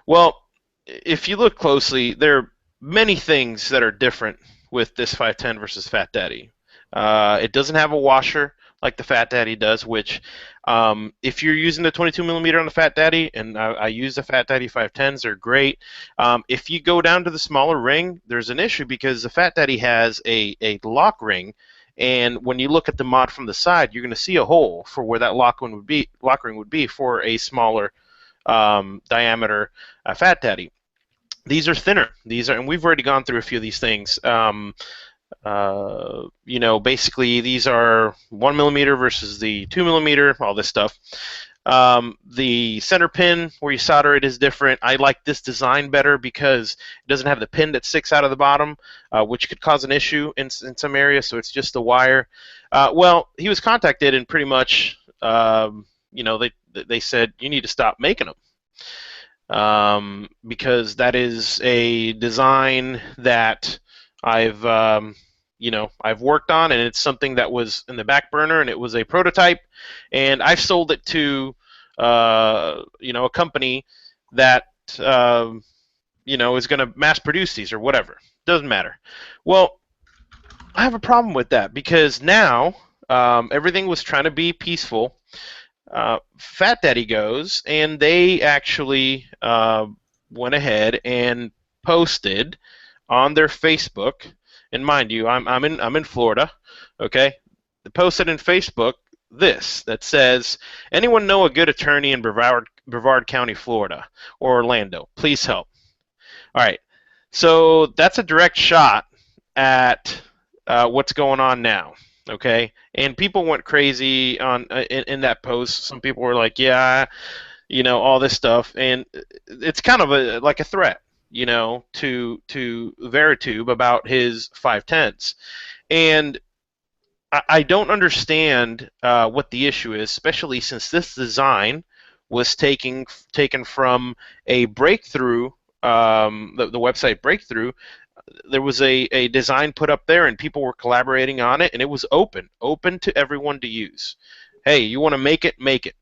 Well, if you look closely, there are many things that are different with this 510 versus Fat Daddy. It doesn't have a washer like the Fat Daddy does, which if you're using the 22 millimeter on the Fat Daddy, and I use the Fat Daddy 510s, they're great. If you go down to the smaller ring, there's an issue because the Fat Daddy has a lock ring, and when you look at the mod from the side, you're going to see a hole for where that lock ring would be for a smaller diameter Fat Daddy. These are thinner. And we've already gone through a few of these things. Basically these are 1 millimeter versus the 2 millimeter, all this stuff. The center pin where you solder it is different. I like this design better because it doesn't have the pin that sticks out of the bottom, which could cause an issue in some areas, so it's just the wire. Well, he was contacted and pretty much, they said, you need to stop making them. Because that is a design that I've worked on, and it's something that was in the back burner, and it was a prototype, and I've sold it to a company that is going to mass produce these or whatever. Doesn't matter. Well, I have a problem with that because now everything was trying to be peaceful. Fat Daddy goes, and they actually went ahead and posted on their Facebook, and mind you, I'm in Florida, okay? They posted in Facebook this that says, "Anyone know a good attorney in Brevard County, Florida, or Orlando? Please help." All right, so that's a direct shot at what's going on now. Okay, and people went crazy in that post. Some people were like, "Yeah, all this stuff," and it's kind of like a threat, to Veritube about his 510s, and I don't understand what the issue is, especially since this design was taken from a breakthrough, the website Breakthrough. There was a design put up there, and people were collaborating on it, and it was open to everyone to use. Hey, you want to make it, make it.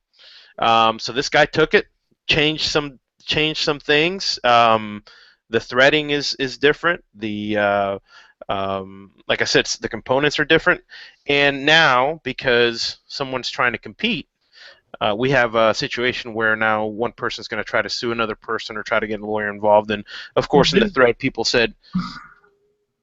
So this guy took it, changed some things. The threading is different. The like I said, the components are different. And now, because someone's trying to compete, we have a situation where now one person's going to try to sue another person or try to get a lawyer involved. And, of course, in the thread, people said...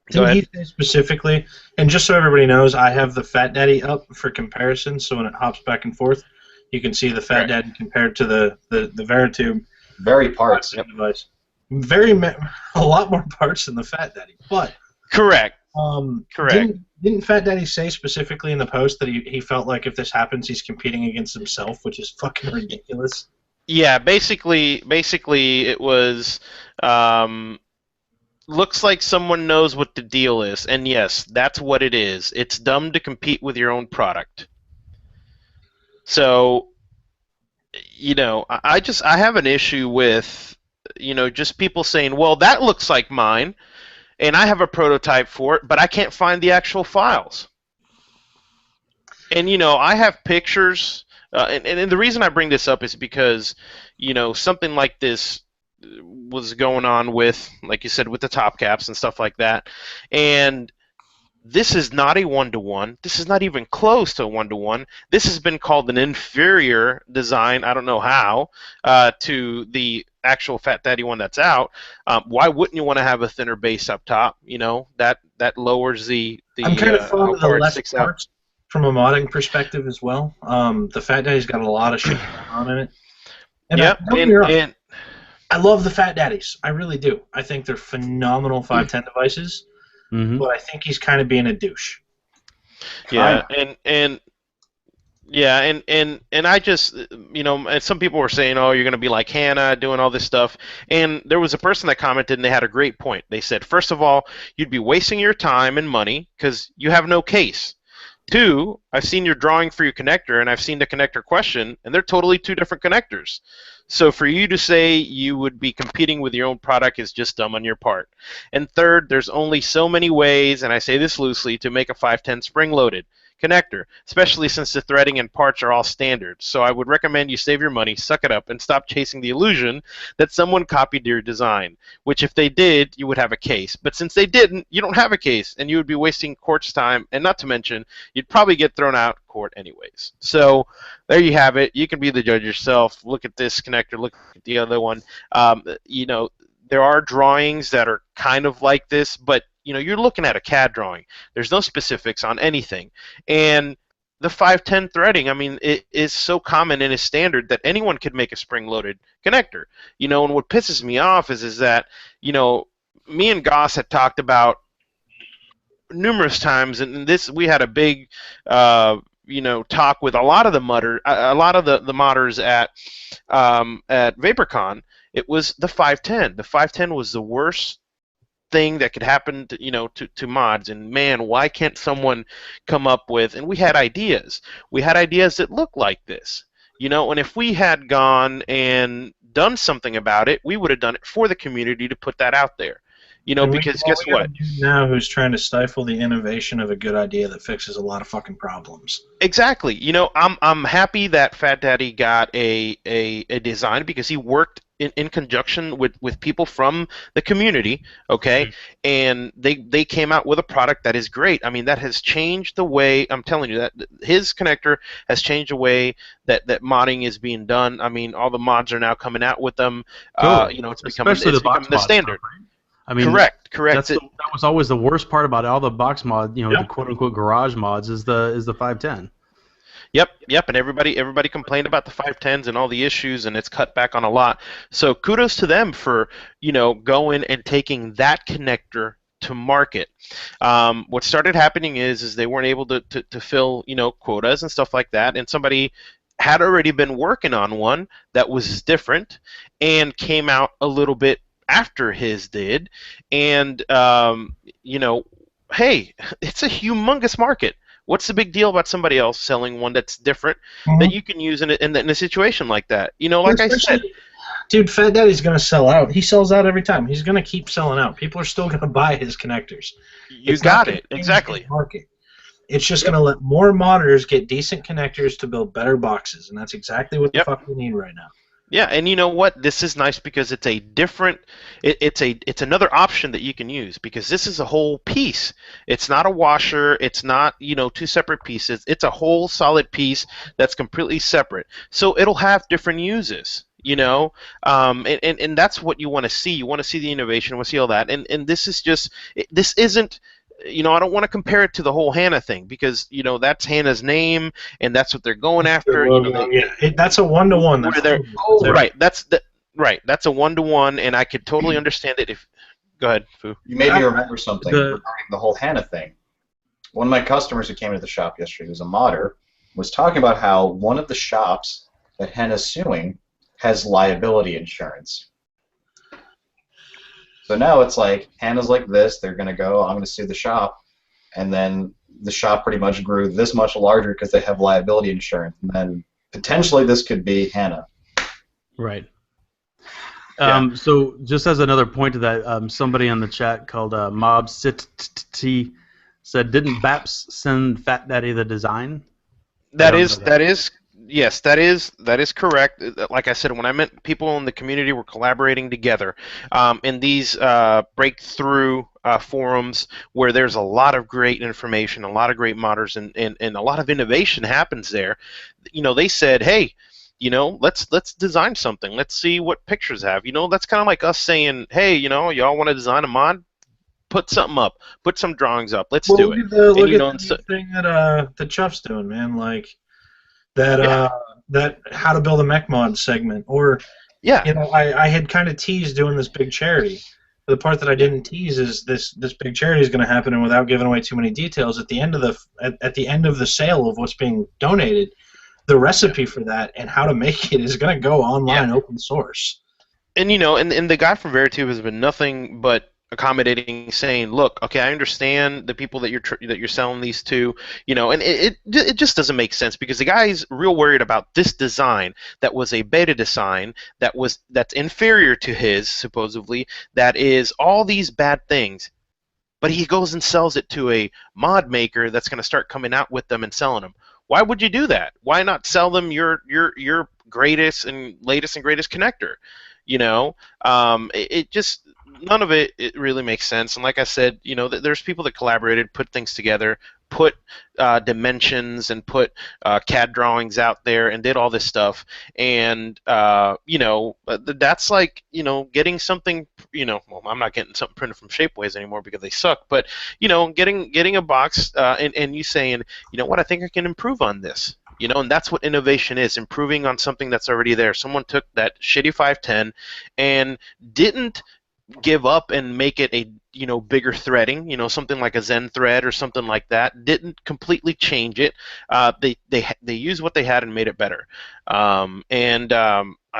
Didn't he say specifically, and just so everybody knows, I have the Fat Daddy up for comparison, so when it hops back and forth, you can see the Fat Daddy compared to the Veritube. Very parts. Device. A lot more parts than the Fat Daddy. But correct. Didn't Fat Daddy say specifically in the post that he felt like if this happens, he's competing against himself, which is fucking ridiculous? Yeah, basically it was looks like someone knows what the deal is, and yes, that's what it is. It's dumb to compete with your own product. So, I have an issue with, just people saying, well, that looks like mine, and I have a prototype for it, but I can't find the actual files. And, I have pictures, and the reason I bring this up is because, something like this was going on with, like you said, with the top caps and stuff like that. And this is not a one-to-one. This is not even close to a one-to-one. This has been called an inferior design, I don't know how, to the actual Fat Daddy one that's out. Why wouldn't you want to have a thinner base up top? That lowers the I'm kind of fond of the less parts from a modding perspective as well. The Fat Daddy's got a lot of shit going on in it. And and I love the Fat Daddies. I really do. I think they're phenomenal 510 devices, but I think he's kind of being a douche. Yeah, and I just, and some people were saying, oh, you're going to be like Hannah doing all this stuff. And there was a person that commented, and they had a great point. They said, first of all, you'd be wasting your time and money because you have no case. 2, I've seen your drawing for your connector, and I've seen the connector question, and they're totally 2 different connectors. So for you to say you would be competing with your own product is just dumb on your part. And 3rd, there's only so many ways, and I say this loosely, to make a 510 spring-loaded. connector, especially since the threading and parts are all standard. So I would recommend you save your money, suck it up, and stop chasing the illusion that someone copied your design, which if they did, you would have a case. But since they didn't, you don't have a case, and you would be wasting court's time, and not to mention, you'd probably get thrown out of court anyways. So there you have it. You can be the judge yourself. Look at this connector, look at the other one. You know, there are drawings that are kind of like this, but you know, you're looking at a CAD drawing. There's no specifics on anything. And the 510 threading, I mean, it is so common and is standard that anyone could make a spring-loaded connector. You know, and what pisses me off is that, you know, me and Goss had talked about numerous times, and this, we had a big, you know, talk with a lot of the modders at VaporCon. It was the 510. The 510 was the worst thing that could happen to, you know, to mods, and man, why can't someone come up with, and we had ideas that look like this, you know, and if we had gone and done something about it, we would have done it for the community to put that out there, you know, because guess what? Now who's trying to stifle the innovation of a good idea that fixes a lot of fucking problems? Exactly. You know, I'm happy that Fat Daddy got a design because he worked in conjunction with people from the community, okay? Mm-hmm. And they came out with a product that is great. I mean, that has changed the way, I'm telling you, that his connector has changed the way that modding is being done. I mean, all the mods are now coming out with them. Cool. You know, it's becoming the standard. Stuff, right? I mean, correct. That was always the worst part about all the box mod, you know, the quote-unquote garage mods is the 510. Yep, and everybody complained about the 510s and all the issues, and it's cut back on a lot. So kudos to them for, you know, going and taking that connector to market. What started happening is they weren't able to fill, you know, quotas and stuff like that, and somebody had already been working on one that was different and came out a little bit after his did, and you know, hey, it's a humongous market. What's the big deal about somebody else selling one that's different that you can use in a situation like that? You know, like I said, dude, Fat Daddy's gonna sell out. He sells out every time. He's gonna keep selling out. People are still gonna buy his connectors. You got it, exactly. Market. It's just gonna let more modders get decent connectors to build better boxes, and that's exactly what the fuck we need right now. Yeah, and you know what? This is nice because it's a different. It's another option that you can use because this is a whole piece. It's not a washer. It's not, you know, two separate pieces. It's a whole solid piece that's completely separate. So it'll have different uses. You know, and that's what you want to see. You want to see the innovation. You want to see all that. And this is just. This isn't. You know, I don't want to compare it to the whole Hannah thing because, you know, that's Hannah's name and that's what they're going after. You know, that's a one-to-one. Right. That's a one-to-one, and I could totally understand it. If go ahead, Fu. You made me remember something regarding the whole Hannah thing. One of my customers who came to the shop yesterday, who's a modder, was talking about how one of the shops that Hannah's suing has liability insurance. So now it's like, Hannah's like this, they're going to go, I'm going to sue the shop, and then the shop pretty much grew this much larger because they have liability insurance, and then potentially this could be Hannah. Right. So just as another point to that, somebody in the chat called MobSitT said, didn't Baps send Fat Daddy the design? Yes, that is correct. Like I said, when I meant people in the community were collaborating together in these breakthrough forums where there's a lot of great information, a lot of great modders, and a lot of innovation happens there. You know, they said, hey, you know, let's design something. Let's see what pictures have. You know, that's kind of like us saying, hey, you know, y'all want to design a mod? Put something up. Put some drawings up. Let's do it. Look at the thing that Chuff's doing, man. Like. That how to build a mech mod segment, or you know, I had kind of teased doing this big charity. The part that I didn't tease is this big charity is going to happen, and without giving away too many details, at the end of the sale of what's being donated, the recipe for that and how to make it is going to go online, open source. And you know, and the guy from Veritube has been nothing but accommodating, saying, look, okay, I understand the people that you're selling these to, you know, and it just doesn't make sense because the guy's real worried about this design that was a beta design that's inferior to his, supposedly, that is all these bad things. but he goes and sells it to a mod maker that's going to start coming out with them and selling them. Why would you do that? Why not sell them your greatest and latest and greatest connector? You know, it just, none of it really makes sense. And like I said, you know, there's people that collaborated, put things together, put dimensions and put CAD drawings out there and did all this stuff. And, you know, that's like, you know, getting something, you know, well, I'm not getting something printed from Shapeways anymore because they suck, but, you know, getting a box and you saying, you know what, I think I can improve on this. You know, and that's what innovation is, improving on something that's already there. Someone took that shitty 510 and didn't give up and make it a, you know, bigger threading, you know, something like a Zen thread or something like that. Didn't completely change it. They used what they had and made it better. I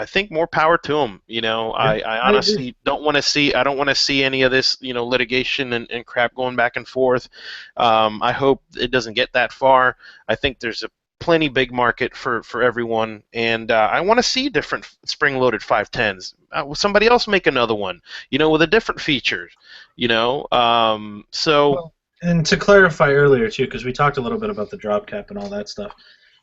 think more power to them. You know, I honestly don't want to see. I don't want to see any of this, you know, litigation and crap going back and forth. I hope it doesn't get that far. I think there's a plenty big market for everyone, and I want to see different spring-loaded 510s. Somebody else make another one, you know, with a different feature, you know. Well, and to clarify earlier too, because we talked a little bit about the drop cap and all that stuff,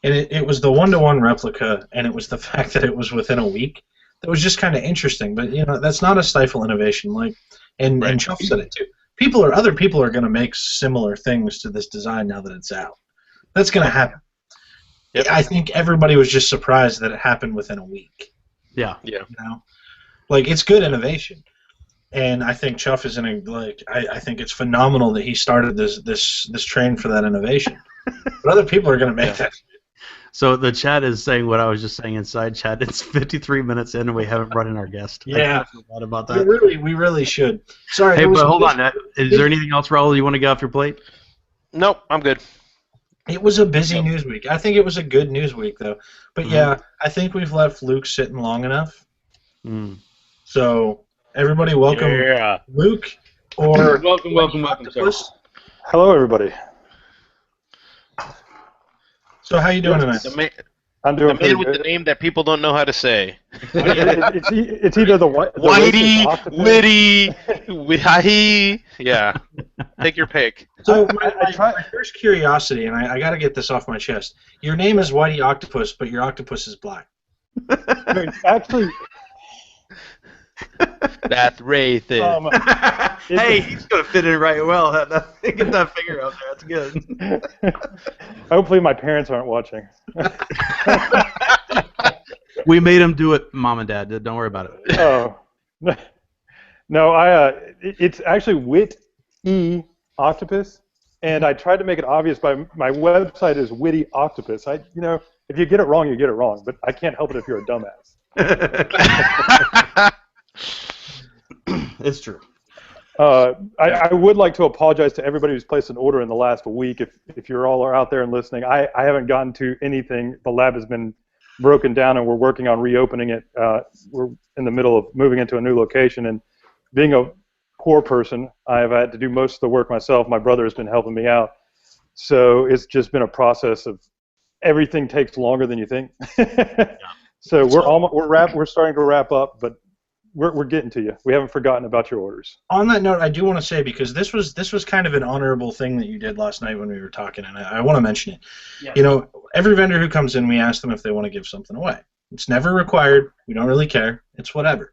and it was the 1-to-1 replica, and it was the fact that it was within a week that was just kind of interesting. But you know, that's not a stifle innovation, like, and Chuff said it too. Other people are going to make similar things to this design now that it's out. That's going to happen. Yep. I think everybody was just surprised that it happened within a week. Yeah. You know, like, it's good innovation, and I think Chuff is in a, like, I think it's phenomenal that he started this train for that innovation. But other people are going to make that. So the chat is saying what I was just saying inside chat. It's 53 minutes in and we haven't brought in our guest. Yeah. I forgot about that. We really should. Sorry. Hey, but hold on. Is there anything else, Raul, you want to get off your plate? Nope, I'm good. It was a busy news week. I think it was a good news week, though. But yeah, I think we've left Luke sitting long enough. So everybody, welcome Luke, or welcome, Octopus. Hello, everybody. So how you doing tonight? I'm doing the man with good. the name that people don't know how to say. It's either the Whitey, Whitey, yeah. Take your pick. So my first curiosity, and I got to get this off my chest. Your name is Whitey Octopus, but your octopus is black. Actually, that's racist. Hey, he's gonna fit in right well. Get that finger out there. That's good. Hopefully, my parents aren't watching. We made him do it, Mom and Dad. Don't worry about it. Oh, no, it's actually Whitey Octopus, and I tried to make it obvious by my website is Whitey Octopus. You know, if you get it wrong, you get it wrong, but I can't help it if you're a dumbass. It's true. I would like to apologize to everybody who's placed an order in the last week. If you're all out there and listening, I haven't gotten to anything. The lab has been broken down, and we're working on reopening it. We're in the middle of moving into a new location, and being a poor person, I've had to do most of the work myself. My brother has been helping me out, so it's just been a process of everything takes longer than you think. So we're starting to wrap up, but we're getting to you. We haven't forgotten about your orders. On that note, I do want to say, because this was kind of an honorable thing that you did last night when we were talking, and I want to mention it. Yeah. You know, every vendor who comes in, we ask them if they want to give something away. It's never required. We don't really care. It's whatever.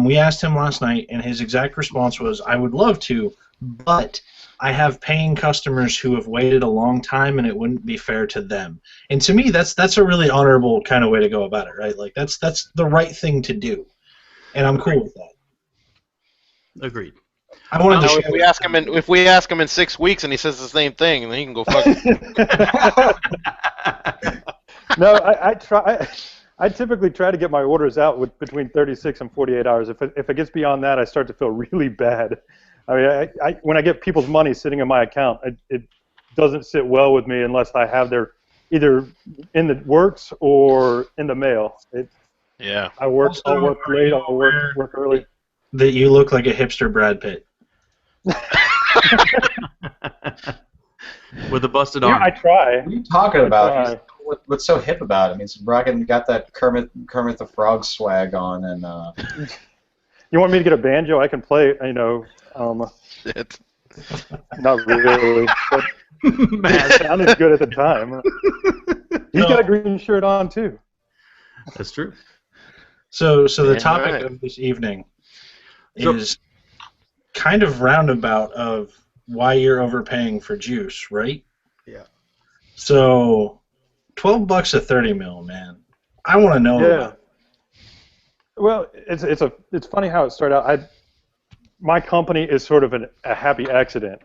We asked him last night, and his exact response was, "I would love to, but I have paying customers who have waited a long time, and it wouldn't be fair to them." And to me, that's a really honorable kind of way to go about it, right? Like that's the right thing to do. And I'm cool with that. Agreed. I wanted to. If we ask him in 6 weeks and he says the same thing, then he can go fuck it. No, I typically try to get my orders out between 36 and 48 hours. If it gets beyond that, I start to feel really bad. I mean, when I get people's money sitting in my account, it doesn't sit well with me unless I have their either in the works or in the mail. Yeah. I'll work late. I'll work early. That you look like a hipster Brad Pitt. With a busted arm. Yeah, I try. What are you talking about? What's so hip about it? I mean, Bracken got that Kermit the Frog swag on, and you want me to get a banjo? I can play. You know. Not really, but it sounded good at the time. He's got a green shirt on too. That's true. So the Damn topic right. of this evening So- is kind of roundabout of why you're overpaying for juice, right? Yeah. So, $12 a 30 mil, man. I want to know about it. Well, it's funny how it started out. My company is sort of a happy accident.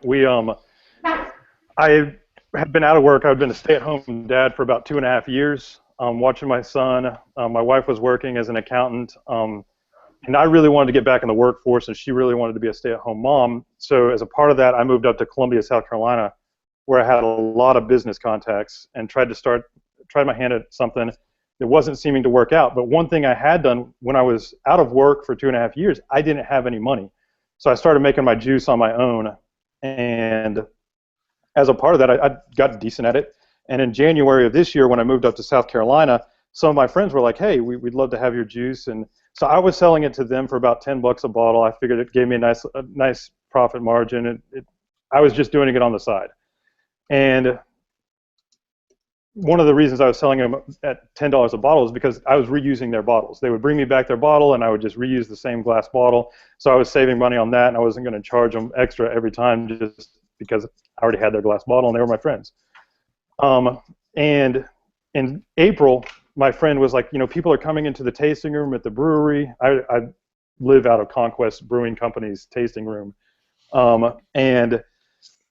I had been out of work. I'd been a stay-at-home dad for about 2.5 years, watching my son. My wife was working as an accountant, and I really wanted to get back in the workforce, and she really wanted to be a stay-at-home mom. So as a part of that, I moved up to Columbia, South Carolina, where I had a lot of business contacts and tried my hand at something that wasn't seeming to work out. But one thing I had done when I was out of work for 2.5 years, I didn't have any money. So I started making my juice on my own, and as a part of that, I got decent at it. And in January of this year, when I moved up to South Carolina, some of my friends were like, hey, we'd love to have your juice. And so I was selling it to them for about $10 a bottle. I figured it gave me a nice profit margin. I was just doing it on the side. And one of the reasons I was selling them at $10 a bottle is because I was reusing their bottles. They would bring me back their bottle, and I would just reuse the same glass bottle. So I was saving money on that, and I wasn't going to charge them extra every time just because I already had their glass bottle, and they were my friends. And in April, my friend was like, people are coming into the tasting room at the brewery. I live out of Conquest Brewing Company's tasting room. And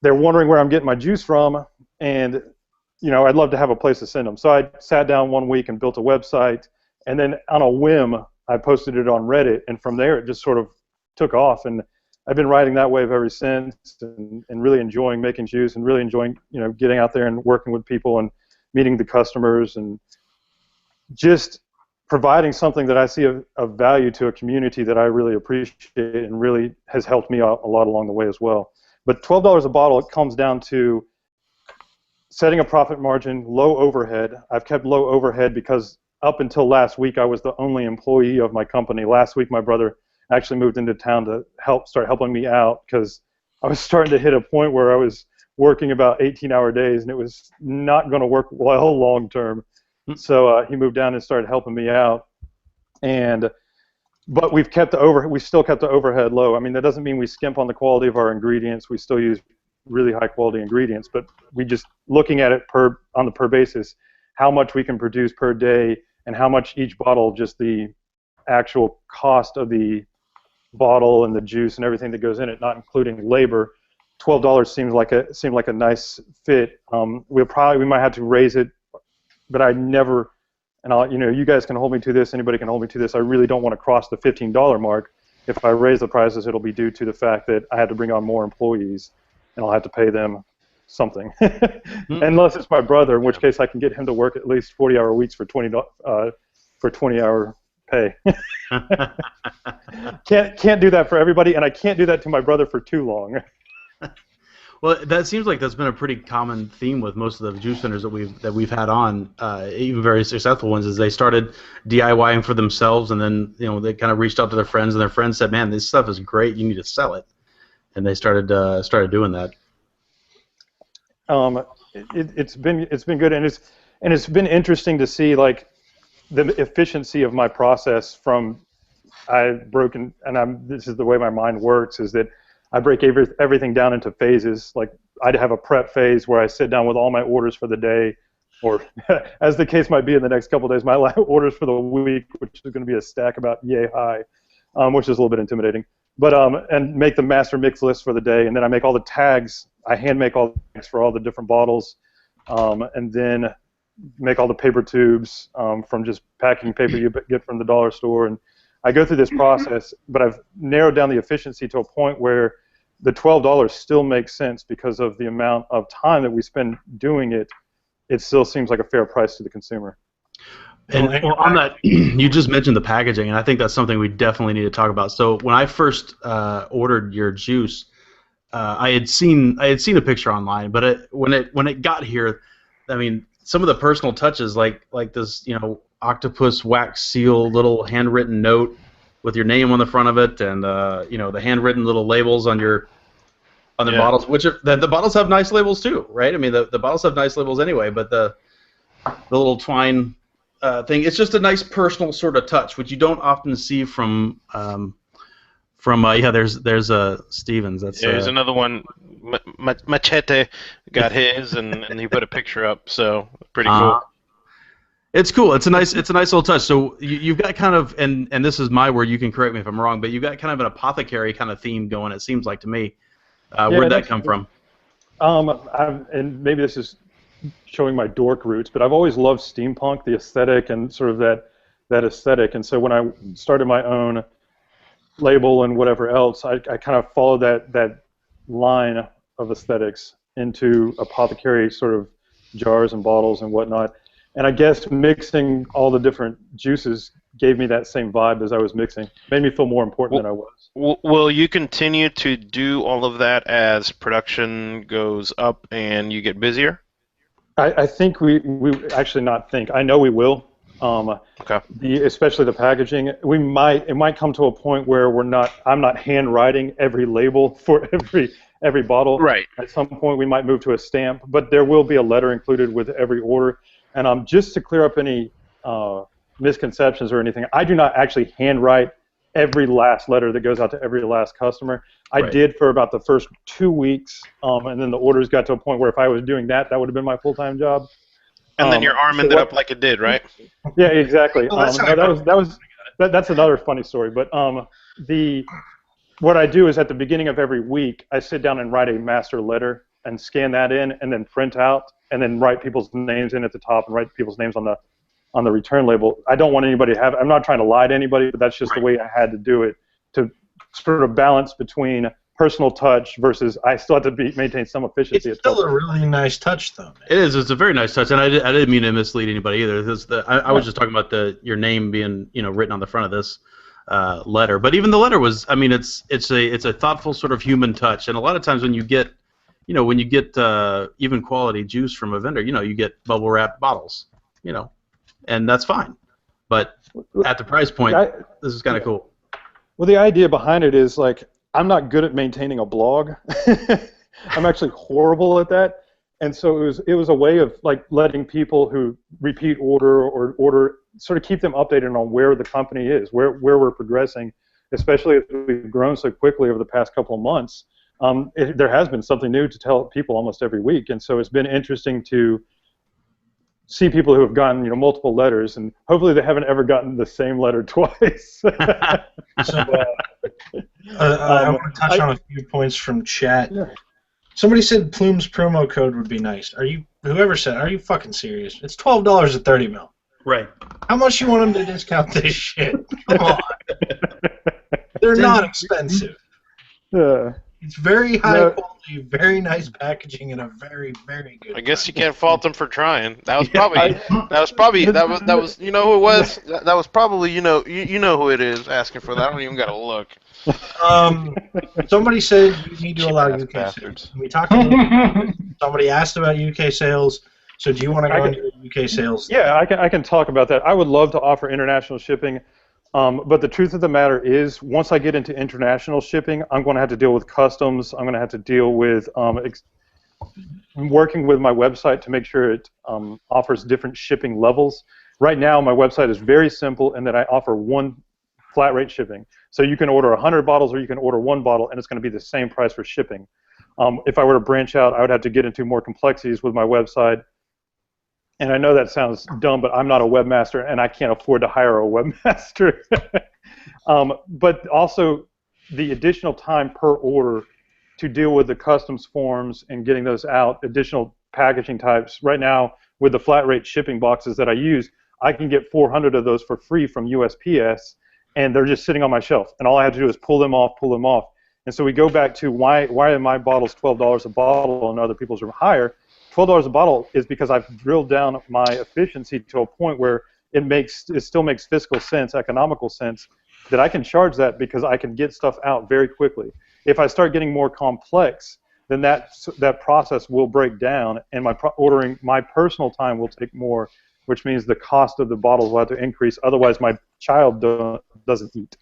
they're wondering where I'm getting my juice from, and I'd love to have a place to send them. So I sat down one week and built a website, and then on a whim, I posted it on Reddit, and from there it just sort of took off. And I've been riding that wave ever since, and really enjoying making juice, and really enjoying getting out there and working with people and meeting the customers, and just providing something that I see of value to a community that I really appreciate and really has helped me out a lot along the way as well. But $12 a bottle, it comes down to setting a profit margin, low overhead. I've kept low overhead because up until last week, I was the only employee of my company. Last week, my brother actually moved into town to start helping me out because I was starting to hit a point where I was working about 18-hour days, and it was not going to work well long term. So he moved down and started helping me out. But we still kept the overhead low. I mean, that doesn't mean we skimp on the quality of our ingredients. We still use really high quality ingredients, but we just looking at it on the per basis, how much we can produce per day, and how much each bottle, just the actual cost of the bottle and the juice and everything that goes in it, not including labor. $12 seemed like a nice fit. We might have to raise it, but I never. And you guys can hold me to this. Anybody can hold me to this. I really don't want to cross the $15 mark. If I raise the prices, it'll be due to the fact that I had to bring on more employees, and I'll have to pay them something. Unless it's my brother, in which case I can get him to work at least 40-hour weeks for 20-hour pay. Can't do that for everybody, and I can't do that to my brother for too long. Well, that seems like that's been a pretty common theme with most of the juice vendors that we've had on, even very successful ones, is they started DIYing for themselves, and then they kind of reached out to their friends, and their friends said, "Man, this stuff is great. You need to sell it," and they started doing that. It's been good, and it's been interesting to see like the efficiency of my process from this is the way my mind works, is that I break everything down into phases. Like I'd have a prep phase where I sit down with all my orders for the day, or as the case might be in the next couple of days, my orders for the week, which is going to be a stack about yay high, which is a little bit intimidating. But and make the master mix list for the day, and then I make all the tags. I hand make all the tags for all the different bottles, and then make all the paper tubes from just packing paper you get from the dollar store. And I go through this process, but I've narrowed down the efficiency to a point where the $12 still makes sense because of the amount of time that we spend doing it. It still seems like a fair price to the consumer. And on that, you just mentioned the packaging, and I think that's something we definitely need to talk about. So when I first ordered your juice, I had seen a picture online, but when it got here, I mean, some of the personal touches, like this, octopus wax seal, little handwritten note with your name on the front of it, and the handwritten little labels on your on their bottles, which the bottles have nice labels too, right? I mean, the bottles have nice labels anyway, but the little twine thing, it's just a nice personal sort of touch, which you don't often see from there's Stevens. That's there's another one. Machete got his, and he put a picture up, so pretty cool. It's cool. It's a nice little touch. So you've got kind of, and this is my word. You can correct me if I'm wrong, but you've got kind of an apothecary kind of theme going. It seems like to me. Where'd that come from? And maybe this is showing my dork roots, but I've always loved steampunk, the aesthetic, and sort of that aesthetic. And so when I started my own label and whatever else, I kind of followed that line of aesthetics into apothecary sort of jars and bottles and whatnot. And I guess mixing all the different juices gave me that same vibe as I was mixing. Made me feel more important than I was. Will you continue to do all of that as production goes up and you get busier? I think we actually not think. I know we will. Okay. Especially the packaging. It might come to a point where I'm not handwriting every label for every bottle. Right. At some point we might move to a stamp, but there will be a letter included with every order. And just to clear up any misconceptions or anything, I do not actually handwrite every last letter that goes out to every last customer. I did for about the first 2 weeks, and then the orders got to a point where if I was doing that would have been my full-time job. And then your arm ended up like it did, right? Yeah, exactly. That's another funny story. But what I do is at the beginning of every week, I sit down and write a master letter and scan that in, and then print out, and then write people's names in at the top and write people's names on the return label. I don't want anybody to have. I'm not trying to lie to anybody, but that's just the way I had to do it to sort of balance between personal touch versus I still have to maintain some efficiency. It's still a really nice touch, though. Man. It is. It's a very nice touch, and I didn't mean to mislead anybody either. I was just talking about your name being written on the front of this letter. But even the letter was. I mean, it's a thoughtful sort of human touch, and a lot of times when you get even quality juice from a vendor, you get bubble wrapped bottles, and that's fine. But at the price point, this is kind of cool. Well, the idea behind it is like I'm not good at maintaining a blog. I'm actually horrible at that, and so it was a way of like letting people who repeat order sort of keep them updated on where the company is, where we're progressing, especially if we've grown so quickly over the past couple of months. There has been something new to tell people almost every week, and so it's been interesting to see people who have gotten multiple letters, and hopefully they haven't ever gotten the same letter twice. I want to touch on a few points from chat. Yeah. Somebody said Plumes promo code would be nice. Whoever said, are you fucking serious? It's $12 at 30 mil. Right. How much you want them to discount this shit? Come on. They're not expensive. It's very high quality, very nice package,ing and a very, very good. I guess you can't fault them for trying. That was probably that was you know who it was? That was probably you know who it is asking for that. I don't even gotta look. Somebody said you need to allow UK sales. We talked somebody asked about UK sales. So do you want to go into UK sales? Yeah, I can talk about that. I would love to offer international shipping. But the truth of the matter is, once I get into international shipping, I'm going to have to deal with customs. I'm going to have to deal with working with my website to make sure it offers different shipping levels. Right now, my website is very simple in that I offer one flat rate shipping. So you can order 100 bottles or you can order one bottle, and it's going to be the same price for shipping. If I were to branch out, I would have to get into more complexities with my website. And I know that sounds dumb, but I'm not a webmaster, and I can't afford to hire a webmaster. But also, the additional time per order to deal with the customs forms and getting those out, additional packaging types. Right now, with the flat rate shipping boxes that I use, I can get 400 of those for free from USPS, and they're just sitting on my shelf. And all I have to do is pull them off. And so we go back to why are my bottles $12 a bottle and other people's are higher? $12 a bottle is because I've drilled down my efficiency to a point where it still makes fiscal sense, economical sense, that I can charge that because I can get stuff out very quickly. If I start getting more complex, then that process will break down, and my personal time will take more, which means the cost of the bottles will have to increase. Otherwise, my child doesn't eat.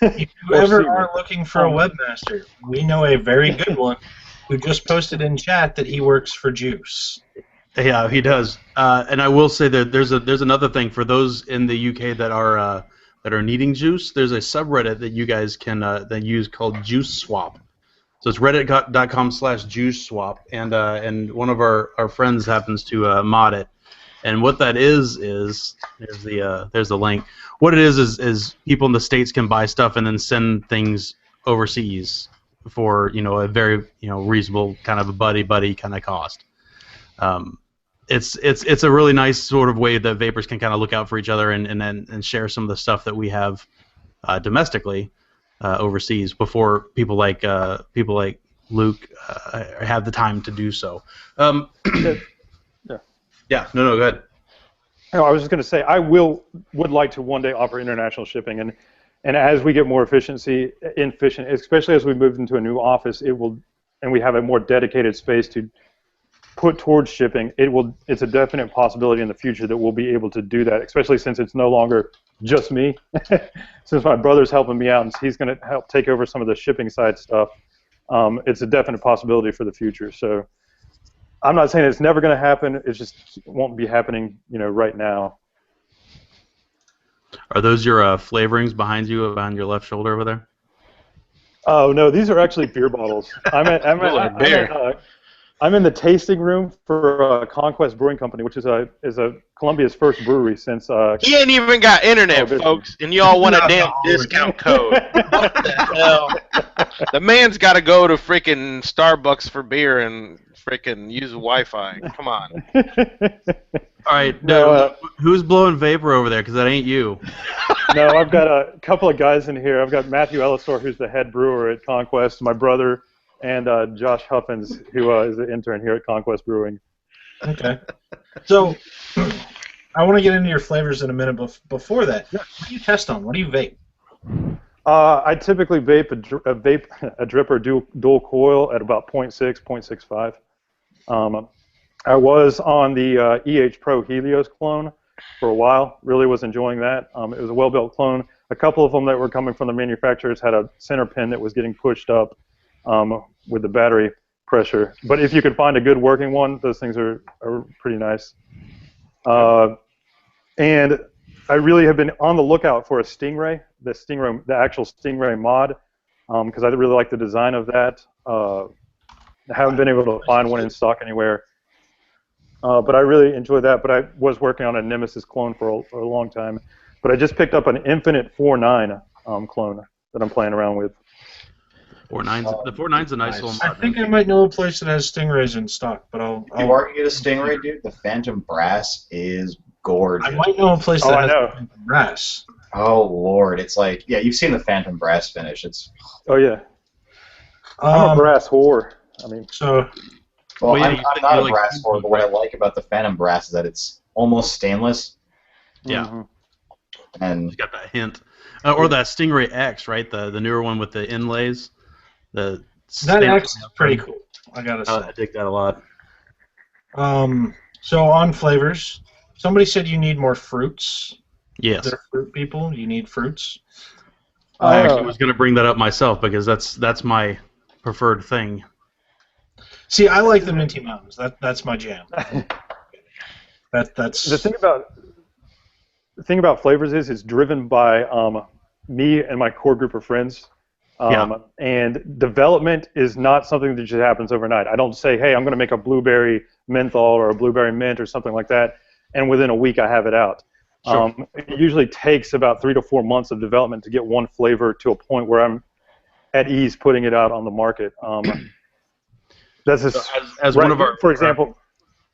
If you ever are looking for a webmaster, we know a very good one who just posted in chat that he works for Juice. Yeah, he does. And I will say that there's another thing for those in the UK that are needing juice. There's a subreddit that you guys can that use called Juice Swap. So it's reddit.com/juice swap, and one of our friends happens to mod it. And what that is there's the link. What it is people in the States can buy stuff and then send things overseas for a very reasonable kind of a buddy kind of cost. It's a really nice sort of way that vapors can kind of look out for each other and share some of the stuff that we have domestically overseas before people like Luke have the time to do so. Yeah. No, go ahead. No, I was just going to say I would like to one day offer international shipping, and as we get more efficient, especially as we move into a new office, and we have a more dedicated space to put towards shipping. It's a definite possibility in the future that we'll be able to do that, especially since it's no longer just me. Since my brother's helping me out and he's going to help take over some of the shipping side stuff, it's a definite possibility for the future. So I'm not saying it's never going to happen. It just won't be happening, right now. Are those your flavorings behind you, behind your left shoulder over there? Oh no, these are actually beer bottles. I'm in the tasting room for Conquest Brewing Company, which is Columbia's first brewery since. He ain't even got internet, folks, and y'all want a damn discount code. What the hell? The man's got to go to freaking Starbucks for beer and freaking use Wi-Fi. Come on. All right, who's blowing vapor over there? Because that ain't you. No, I've got a couple of guys in here. I've got Matthew Ellisor, who's the head brewer at Conquest, my brother, and Josh Huffins, who is the intern here at Conquest Brewing. Okay. So I want to get into your flavors in a minute. Before that, what do you test on? What do you vape? I typically vape a dripper dual coil at about 0.6, 0.65. I was on the EH Pro Helios clone for a while. Really was enjoying that. It was a well-built clone. A couple of them that were coming from the manufacturers had a center pin that was getting pushed up with the battery pressure. But if you could find a good working one, those things are pretty nice. And I really have been on the lookout for a Stingray, the actual Stingray mod, because I really like the design of that. I haven't been able to find one in stock anywhere. But I really enjoy that. But I was working on a Nemesis clone for a long time. But I just picked up an Infinite 4.9 clone that I'm playing around with. 4.9's the 4.9's a nice one. I think I might know a place that has Stingrays in stock, but I'll If you are going to get a Stingray, dude, the Phantom Brass is gorgeous. I might know a place that has Phantom Brass. Oh, Lord. It's like, yeah, you've seen the Phantom Brass finish. Oh, yeah. I'm a brass whore. I mean, Well, I'm not a brass whore, but what I like about the Phantom Brass is that it's almost stainless. Yeah. Mm-hmm. And it's got that hint. Or that Stingray X, right? The newer one with the inlays. That X is pretty cool. I gotta say. I dig that a lot. So on flavors, somebody said you need more fruits. Yes. They're fruit people. You need fruits. I actually was going to bring that up myself because that's my preferred thing. See, I like the Minty Mountains. That's my jam. That's the thing about flavors is it's driven by me and my core group of friends. And development is not something that just happens overnight. I don't say, hey, I'm going to make a blueberry menthol or a blueberry mint or something like that, and within a week I have it out. Sure. It usually takes about 3 to 4 months of development to get one flavor to a point where I'm at ease putting it out on the market. That's just, as one of our, for example.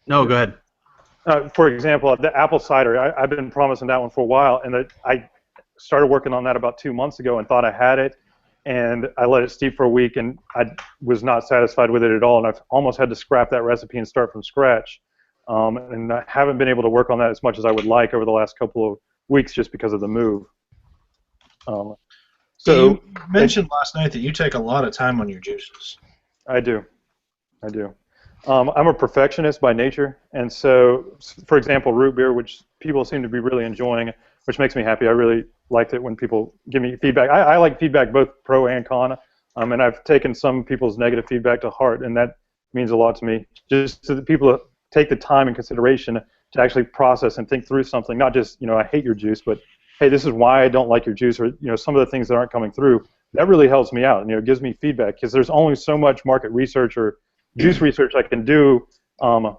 No, go ahead. For example, the apple cider. I've been promising that one for a while, and I started working on that about 2 months ago and thought I had it. And I let it steep for a week, and I was not satisfied with it at all, and I've almost had to scrap that recipe and start from scratch. And I haven't been able to work on that as much as I would like over the last couple of weeks just because of the move. So you mentioned last night that you take a lot of time on your juices. I do. I'm a perfectionist by nature, and so, for example, root beer, which people seem to be really enjoying, which makes me happy. I really liked it when people give me feedback. I like feedback both pro and con, and I've taken some people's negative feedback to heart, and that means a lot to me. Just so that people take the time and consideration to actually process and think through something, not just, I hate your juice, but hey, this is why I don't like your juice, or some of the things that aren't coming through. That really helps me out, and it gives me feedback, because there's only so much market research or juice research I can do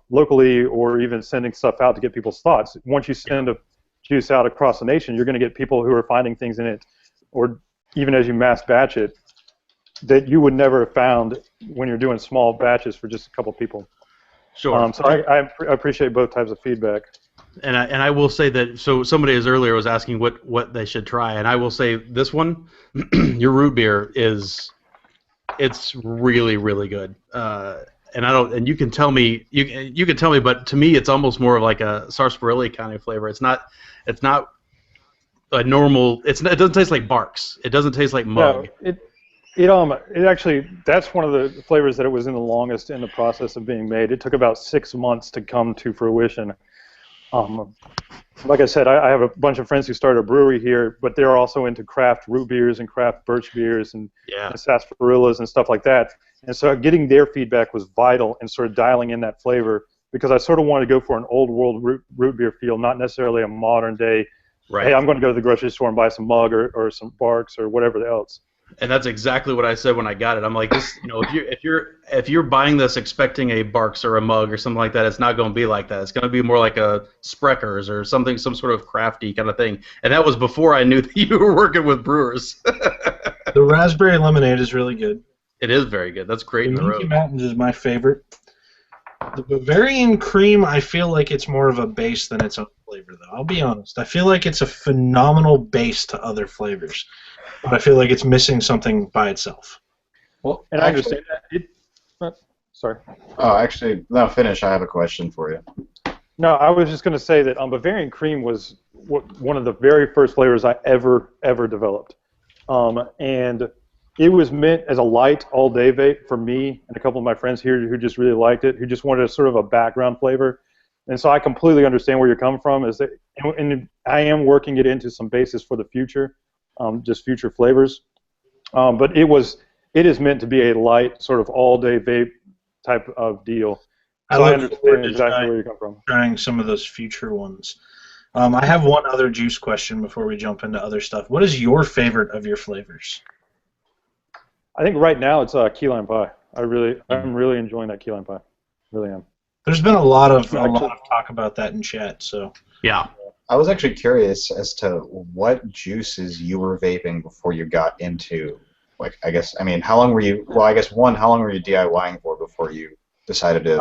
locally, or even sending stuff out to get people's thoughts. Once you send a juice out across the nation, you're going to get people who are finding things in it, or even as you mass batch it, that you would never have found when you're doing small batches for just a couple people. Sure. So I appreciate both types of feedback. And I will say that, so somebody as earlier was asking what they should try, and I will say this one, your root beer it's really, really good. And you can tell me, you can tell me, but to me it's almost more of like a sarsaparilla kind of flavor. It's not a normal. It doesn't taste like Barks. It doesn't taste like mug. No, it actually, that's one of the flavors that it was in the longest in the process of being made. It took about 6 months to come to fruition. Like I said, I have a bunch of friends who started a brewery here, but they're also into craft root beers and craft birch beers and sarsaparillas and stuff like that. And so getting their feedback was vital in sort of dialing in that flavor, because I sort of wanted to go for an old world root beer feel, not necessarily a modern day, hey, I'm going to go to the grocery store and buy some mug or some Barks or whatever else. And that's exactly what I said when I got it. I'm like, this, if you're buying this expecting a Barks or a mug or something like that, it's not going to be like that. It's going to be more like a Sprecher's or something, some sort of crafty kind of thing. And that was before I knew that you were working with brewers. The raspberry lemonade is really good. It is very good. That's great in the Monkey road. Mountains is my favorite. The Bavarian cream, I feel like it's more of a base than its own flavor, though. I'll be honest. I feel like it's a phenomenal base to other flavors, but I feel like it's missing something by itself. Well, And I understand that. Sorry. Oh, actually, no, finish. I have a question for you. No, I was just going to say that Bavarian cream was one of the very first flavors I ever developed. And it was meant as a light all-day vape for me and a couple of my friends here who just really liked it, who just wanted a sort of a background flavor. And so I completely understand where you're coming from. And I am working it into some basis for the future, just future flavors. But it is meant to be a light, sort of all-day vape type of deal. So I understand exactly where you come from. Trying some of those future ones. I have one other juice question before we jump into other stuff. What is your favorite of your flavors? I think right now it's key lime pie. I'm really enjoying that key lime pie. Really am. There's been a lot of talk about that in chat. So Yeah. I was actually curious as to what juices you were vaping before you got into, like, how long were you? Well, I guess one, how long were you DIYing for before you decided to?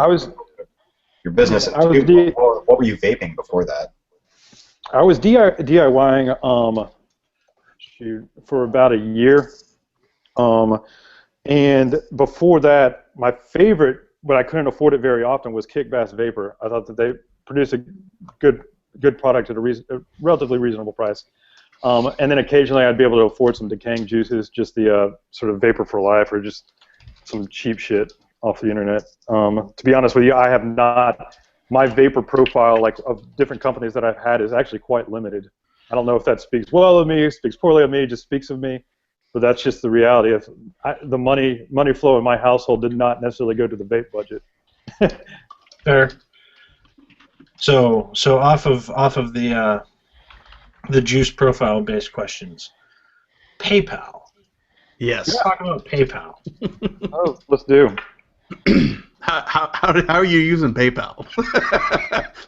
Your business. What were you vaping before that? I was DIYing for about a year. And before that, my favorite, but I couldn't afford it very often, was Kick Bass Vapor. I thought that they produced a good product at a relatively reasonable price. And then occasionally I'd be able to afford some decaying juices, just the sort of Vapor for Life, or just some cheap shit off the internet. To be honest with you, I have not. My vapor profile, like of different companies that I've had, is actually quite limited. I don't know if that speaks well of me, speaks poorly of me, just speaks of me. But that's just the reality of the money flow in my household did not necessarily go to the vape budget. Fair. So off of the juice profile based questions, PayPal. Yes. Let's talk about PayPal. Oh, let's do. How are you using PayPal?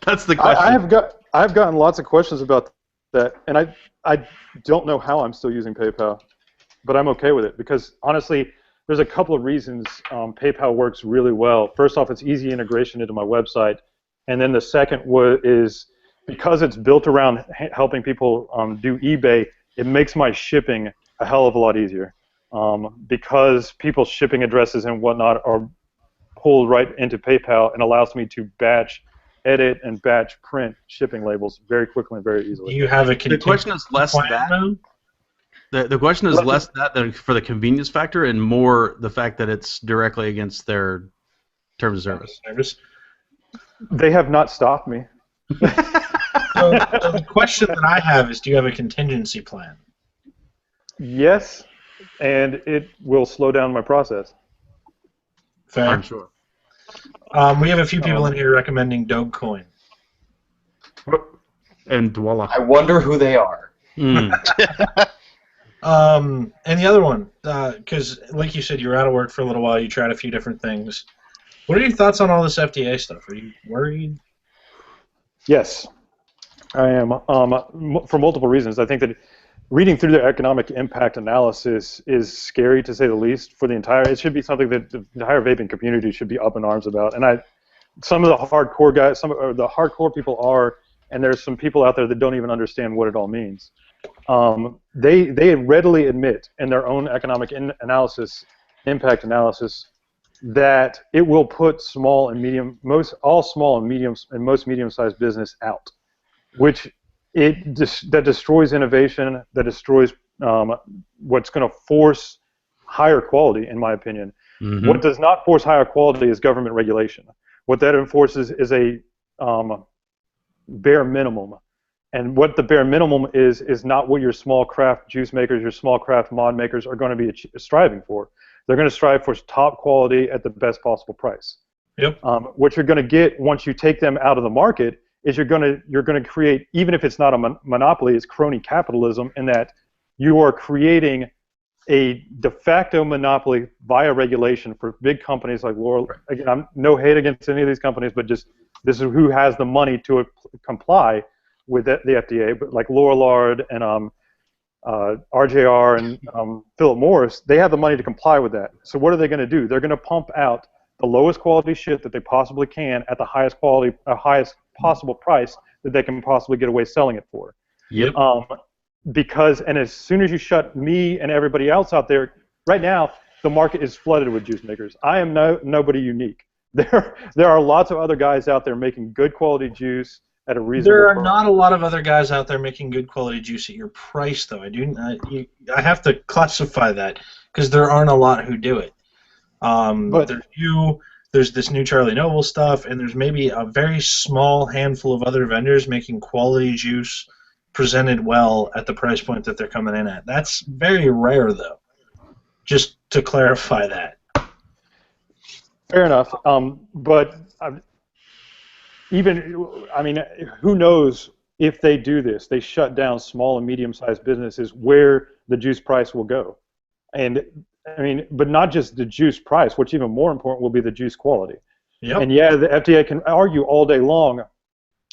That's the question. I've gotten lots of questions about that, and I don't know how I'm still using PayPal. But I'm okay with it because, honestly, there's a couple of reasons PayPal works really well. First off, it's easy integration into my website. And then the second is because it's built around helping people do eBay, it makes my shipping a hell of a lot easier. Because people's shipping addresses and whatnot are pulled right into PayPal and allows me to batch edit and batch print shipping labels very quickly and very easily. You have the question is less that. The question is less that than for the convenience factor, and more the fact that it's directly against their terms of service. They have not stopped me. So the question that I have is, do you have a contingency plan? Yes, and it will slow down my process. Fair. I'm sure. We have a few people in here recommending Dogecoin. And Dwala. I wonder who they are. And the other one, because like you said, you were out of work for a little while. You tried a few different things. What are your thoughts on all this FDA stuff? Are you worried? Yes, I am, for multiple reasons. I think that reading through the economic impact analysis is scary, to say the least, for the entire. It should be something that the entire vaping community should be up in arms about. And some of the hardcore guys, the hardcore people are, and there's some people out there that don't even understand what it all means. They readily admit in their own economic impact analysis, that it will put most small and medium-sized business out, which that destroys innovation, that destroys what's going to force higher quality, in my opinion. Mm-hmm. What does not force higher quality is government regulation. What that enforces is a bare minimum. And what the bare minimum is not what your small craft juice makers, your small craft mod makers are going to be striving for. They're going to strive for top quality at the best possible price. Yep. What you're going to get once you take them out of the market is you're going to create, even if it's not a monopoly, it's crony capitalism, in that you are creating a de facto monopoly via regulation for big companies like Laurel. Again, I'm no hate against any of these companies, but just this is who has the money to comply with the FDA, but like Lorillard and RJR and Philip Morris, they have the money to comply with that. So what are they going to do? They're going to pump out the lowest quality shit that they possibly can at the highest quality, highest possible price that they can possibly get away selling it for. Yep. And as soon as you shut me and everybody else out there, right now the market is flooded with juice makers. I am nobody unique. There are lots of other guys out there making good quality juice at a reasonable There are price. not a lot of other guys out there making good quality juice at your price, though. I have to classify that, because there aren't a lot who do it. There's this new Charlie Noble stuff, and there's maybe a very small handful of other vendors making quality juice presented well at the price point that they're coming in at. That's very rare, though. Just to clarify that. Fair enough. Who knows if they do this? They shut down small and medium-sized businesses, where the juice price will go. But not just the juice price. What's even more important will be the juice quality. Yep. And yeah, the FDA can argue all day long,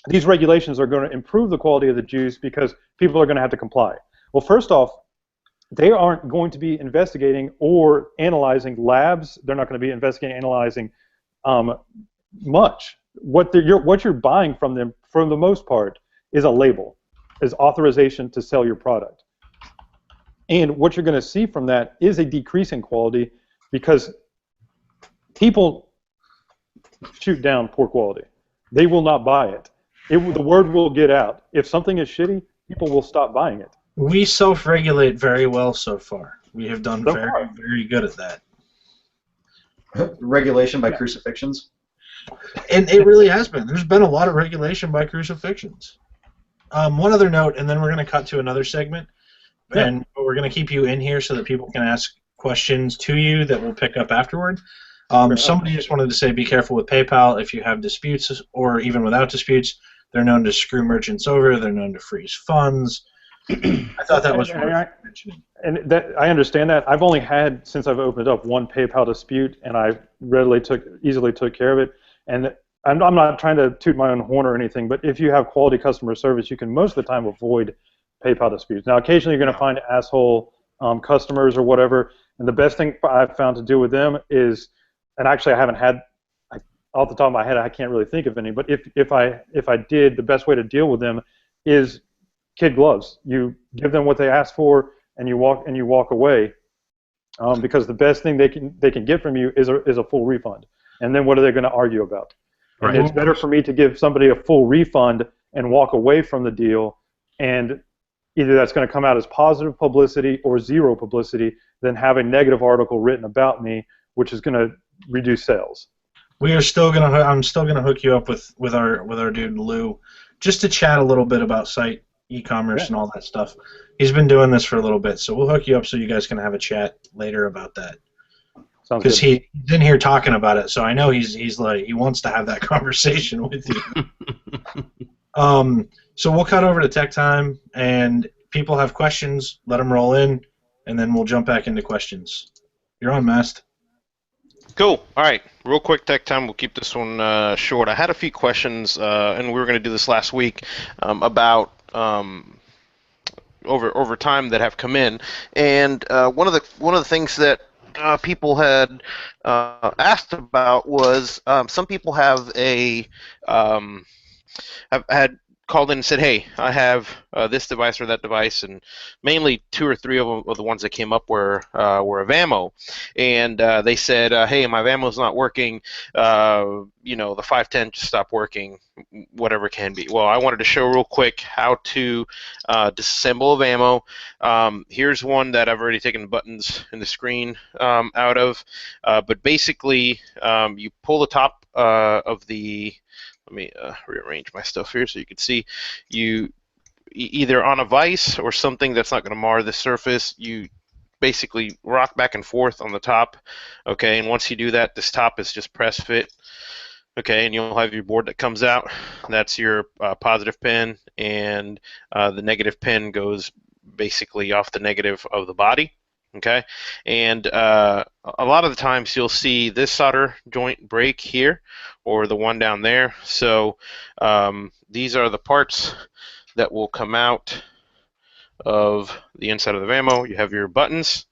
these regulations are going to improve the quality of the juice because people are going to have to comply. Well, first off, they aren't going to be investigating or analyzing labs. They're not going to be investigating, analyzing much. What you're buying from them, for the most part, is a label, is authorization to sell your product. And what you're going to see from that is a decrease in quality, because people shoot down poor quality. They will not buy it. The word will get out. If something is shitty, people will stop buying it. We self-regulate very well so far. We have done very good at that. Regulation by crucifixions? And it really has been. There's been a lot of regulation by crucifixions. One other note, and then we're going to cut to another segment. Yeah. And we're going to keep you in here so that people can ask questions to you that we'll pick up afterward. Somebody just wanted to say, be careful with PayPal if you have disputes, or even without disputes. They're known to screw merchants over. They're known to freeze funds. I thought that was worth mentioning. And I understand that. I've only had, since I've opened up, one PayPal dispute, and I easily took care of it. And I'm not trying to toot my own horn or anything, but if you have quality customer service, you can most of the time avoid PayPal disputes. Now, occasionally you're going to find asshole customers or whatever, and the best thing I've found to do with them is, and actually I haven't had, off the top of my head, I can't really think of any, but if I did, the best way to deal with them is kid gloves. You give them what they ask for, and you walk away, because the best thing they can get from you is a full refund. And then what are they going to argue about? Right. And it's better for me to give somebody a full refund and walk away from the deal, and either that's going to come out as positive publicity or zero publicity, than have a negative article written about me, which is going to reduce sales. I'm still gonna hook you up with our dude Lou just to chat a little bit about site e-commerce and all that stuff. He's been doing this for a little bit, so we'll hook you up so you guys can have a chat later about that. Because he's in here talking about it, so I know he's like he wants to have that conversation with you. So we'll cut over to Tech Time, and people have questions. Let them roll in, and then we'll jump back into questions. You're on, Mast. Cool. All right. Real quick, Tech Time. We'll keep this one short. I had a few questions, and we were going to do this last week about over time that have come in, and one of the things that people had asked about was some people have had called in and said, hey, I have this device or that device, and mainly 2 or 3 of the ones that came up were a vamo, and they said, hey, my vamo's not working, the 510 just stopped working, whatever it can be. Well, I wanted to show real quick how to disassemble a vamo. Here's one that I've already taken the buttons and the screen out of, but basically you pull the top of the. Let me rearrange my stuff here so you can see. You either on a vise or something that's not going to mar the surface, you basically rock back and forth on the top, okay? And once you do that, this top is just press fit, okay? And you'll have your board that comes out. That's your positive pin, and the negative pin goes basically off the negative of the body. Okay, and a lot of the times you'll see this solder joint break here, or the one down there. So these are the parts that will come out of the inside of the vamo. You have your buttons,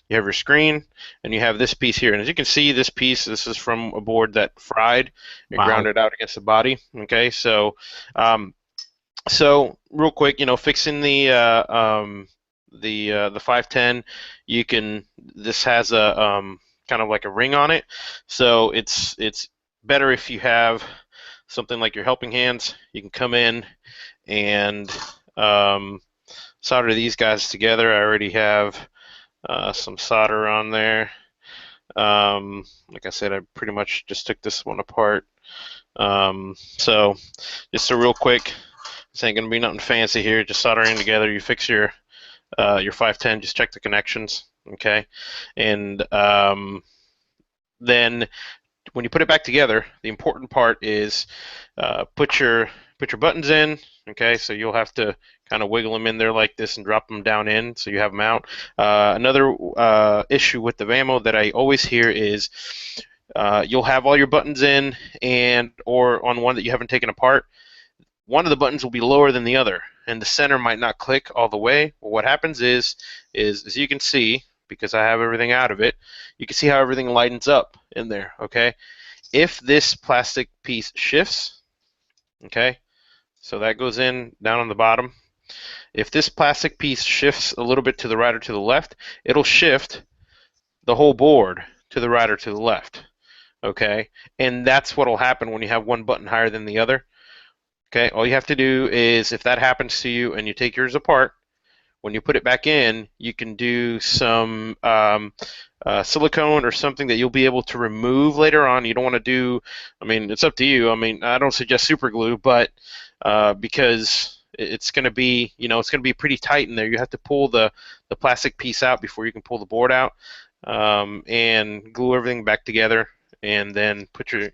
you have your screen, and you have this piece here. And as you can see, this piece, this is from a board that fried and grounded out against the body. Okay, so real quick, fixing the 510, you can. This has a kind of like a ring on it, so it's better if you have something like your helping hands. You can come in and solder these guys together. I already have some solder on there. Like I said, I pretty much just took this one apart. So just a real quick. This ain't gonna be nothing fancy here. Just soldering together. You fix your 510, just check the connections, okay? And then when you put it back together, the important part is put your buttons in, okay? So you'll have to kind of wiggle them in there like this and drop them down in so you have them out. Another issue with the vamo that I always hear is you'll have all your buttons in, or on one that you haven't taken apart, one of the buttons will be lower than the other, and the center might not click all the way. Well, what happens is as you can see, because I have everything out of it, you can see how everything lightens up in there, okay? If this plastic piece shifts, okay, so that goes in down on the bottom. If this plastic piece shifts a little bit to the right or to the left, it'll shift the whole board to the right or to the left, okay? And that's what will happen when you have one button higher than the other. Okay, all you have to do is, if that happens to you and you take yours apart, when you put it back in, you can do some silicone or something that you'll be able to remove later on. You don't want to do, I mean, it's up to you. I mean, I don't suggest super glue, but because it's going to be, it's going to be pretty tight in there. You have to pull the plastic piece out before you can pull the board out, and glue everything back together. And then put your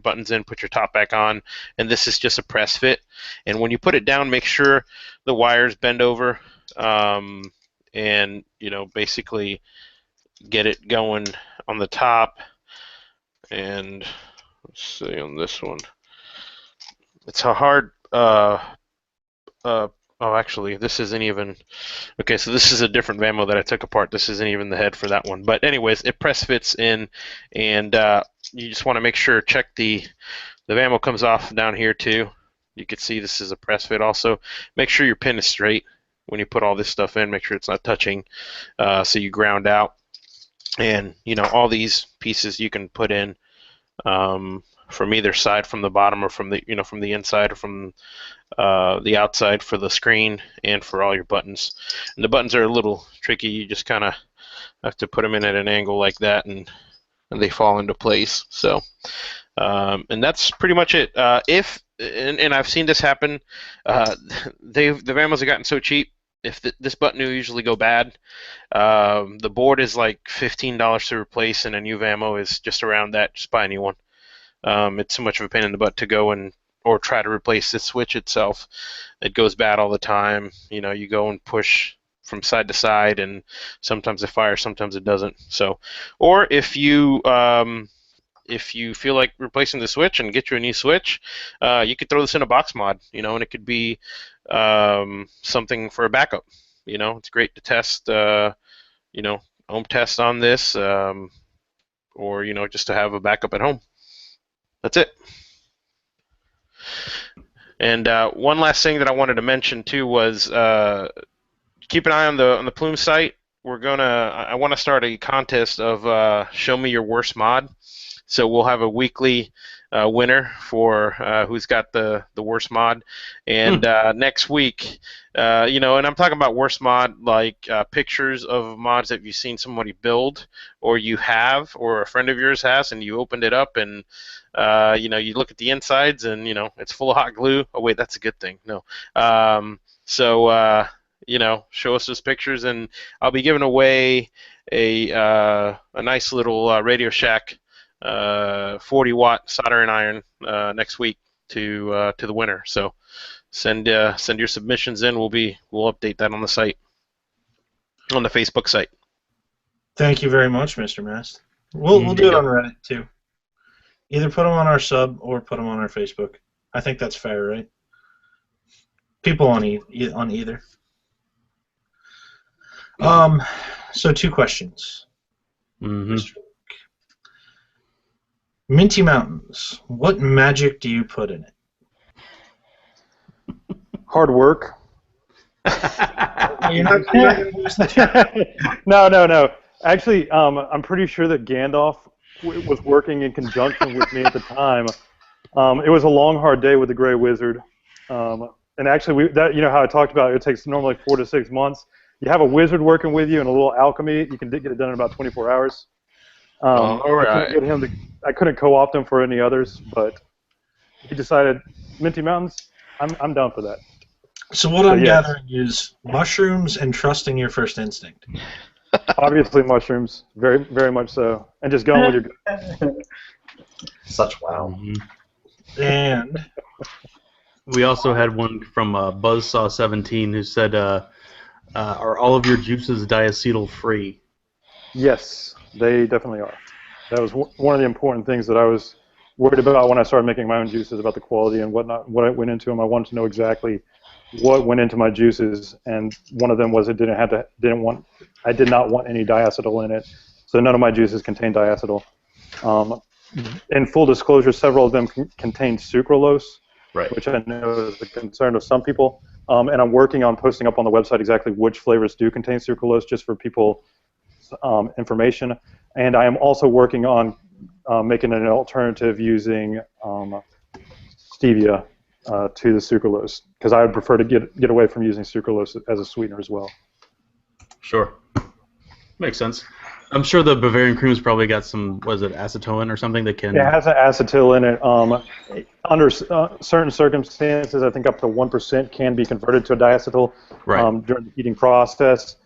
buttons in, put your top back on, and this is just a press fit. And when you put it down, make sure the wires bend over, and basically get it going on the top. And let's see on this one, it's a hard. Oh, actually, this isn't even. Okay, so this is a different vamo that I took apart. This isn't even the head for that one. But anyways, it press fits in, and you just want to make sure, check the vamo comes off down here too. You can see this is a press fit also. Make sure your pin is straight when you put all this stuff in. Make sure it's not touching, so you ground out. And all these pieces you can put in from either side, from the bottom or from the from the inside or from the outside for the screen and for all your buttons. And the buttons are a little tricky. You just kind of have to put them in at an angle like that, and they fall into place. So, and that's pretty much it. If and I've seen this happen. The Vamos have gotten so cheap. If this button will usually go bad, the board is like $15 to replace, and a new Vamo is just around that. Just buy a new one. It's so much of a pain in the butt to go or try to replace the switch itself. It goes bad all the time. You go and push from side to side, and sometimes it fires, sometimes it doesn't. So, or if you feel like replacing the switch and get you a new switch, you could throw this in a box mod, and it could be something for a backup. It's great to test, home test on this, or just to have a backup at home. That's it. And one last thing that I wanted to mention too was keep an eye on the Plumes site. I want to start a contest of show me your worst mod. So we'll have a weekly winner for who's got the worst mod. And next week, and I'm talking about worst mod like pictures of mods that you've seen somebody build, or you have, or a friend of yours has, and you opened it up and you look at the insides and it's full of hot glue. Oh wait, that's a good thing. No. Show us those pictures, and I'll be giving away a nice little Radio Shack 40-watt soldering iron next week to the winner. So send your submissions in. We'll update that on the site, on the Facebook site. Thank you very much, Mr. Mast. We'll do it on Reddit too. Either put them on our sub or put them on our Facebook. I think that's fair, right? People on either. So 2 questions. Minty Mountains, what magic do you put in it? Hard work. You're not No. Actually, I'm pretty sure that Gandalf was working in conjunction with me at the time. It was a long, hard day with the Grey Wizard. And actually, how I talked about it takes normally 4 to 6 months. You have a wizard working with you and a little alchemy, you can get it done in about 24 hours. All right. I couldn't co-opt him for any others, but he decided, Minty Mountains, I'm down for that. So what I'm gathering is mushrooms and trusting your first instinct. Obviously mushrooms, very, very much so, and just going with your gut. Such wow. And we also had one from Buzzsaw17 who said, are all of your juices diacetyl free? Yes, they definitely are. That was one of the important things that I was worried about when I started making my own juices, about the quality and what went into them. I wanted to know exactly what went into my juices, and one of them was I did not want any diacetyl in it, so none of my juices contain diacetyl. In full disclosure, several of them contain sucralose, right, which I know is a concern of some people. And I'm working on posting up on the website exactly which flavors do contain sucralose, just for people information. And I am also working on making an alternative using stevia to the sucralose, because I would prefer to get away from using sucralose as a sweetener as well. Sure. Makes sense. I'm sure the Bavarian Cream's probably got some, was it acetylene or something that can... It has an acetyl in it. Under certain circumstances, I think up to 1% can be converted to a diacetyl during the heating process.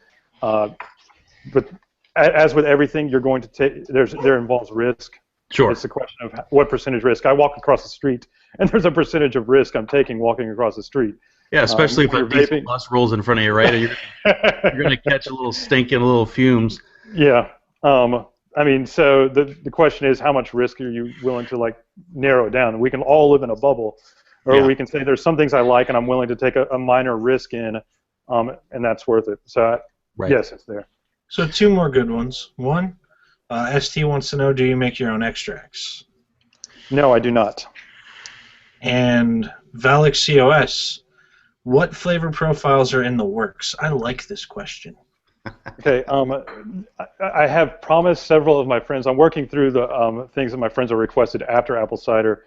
But as with everything, you're going to take, there involves risk. Sure. It's a question of what percentage risk. I walk across the street, and there's a percentage of risk I'm taking walking across the street. Yeah, especially if a diesel bus rolls in front of you, right? You're going to catch a little stink and a little fumes. Yeah. I mean, so the question is, how much risk are you willing to narrow it down? We can all live in a bubble, or we can say there's some things I like and I'm willing to take a minor risk in, and that's worth it. So yes, it's there. So 2 more good ones. One, ST wants to know, do you make your own extracts? No, I do not. And Valix COS, what flavor profiles are in the works? I like this question. Okay, I have promised several of my friends. I'm working through the things that my friends have requested after apple cider.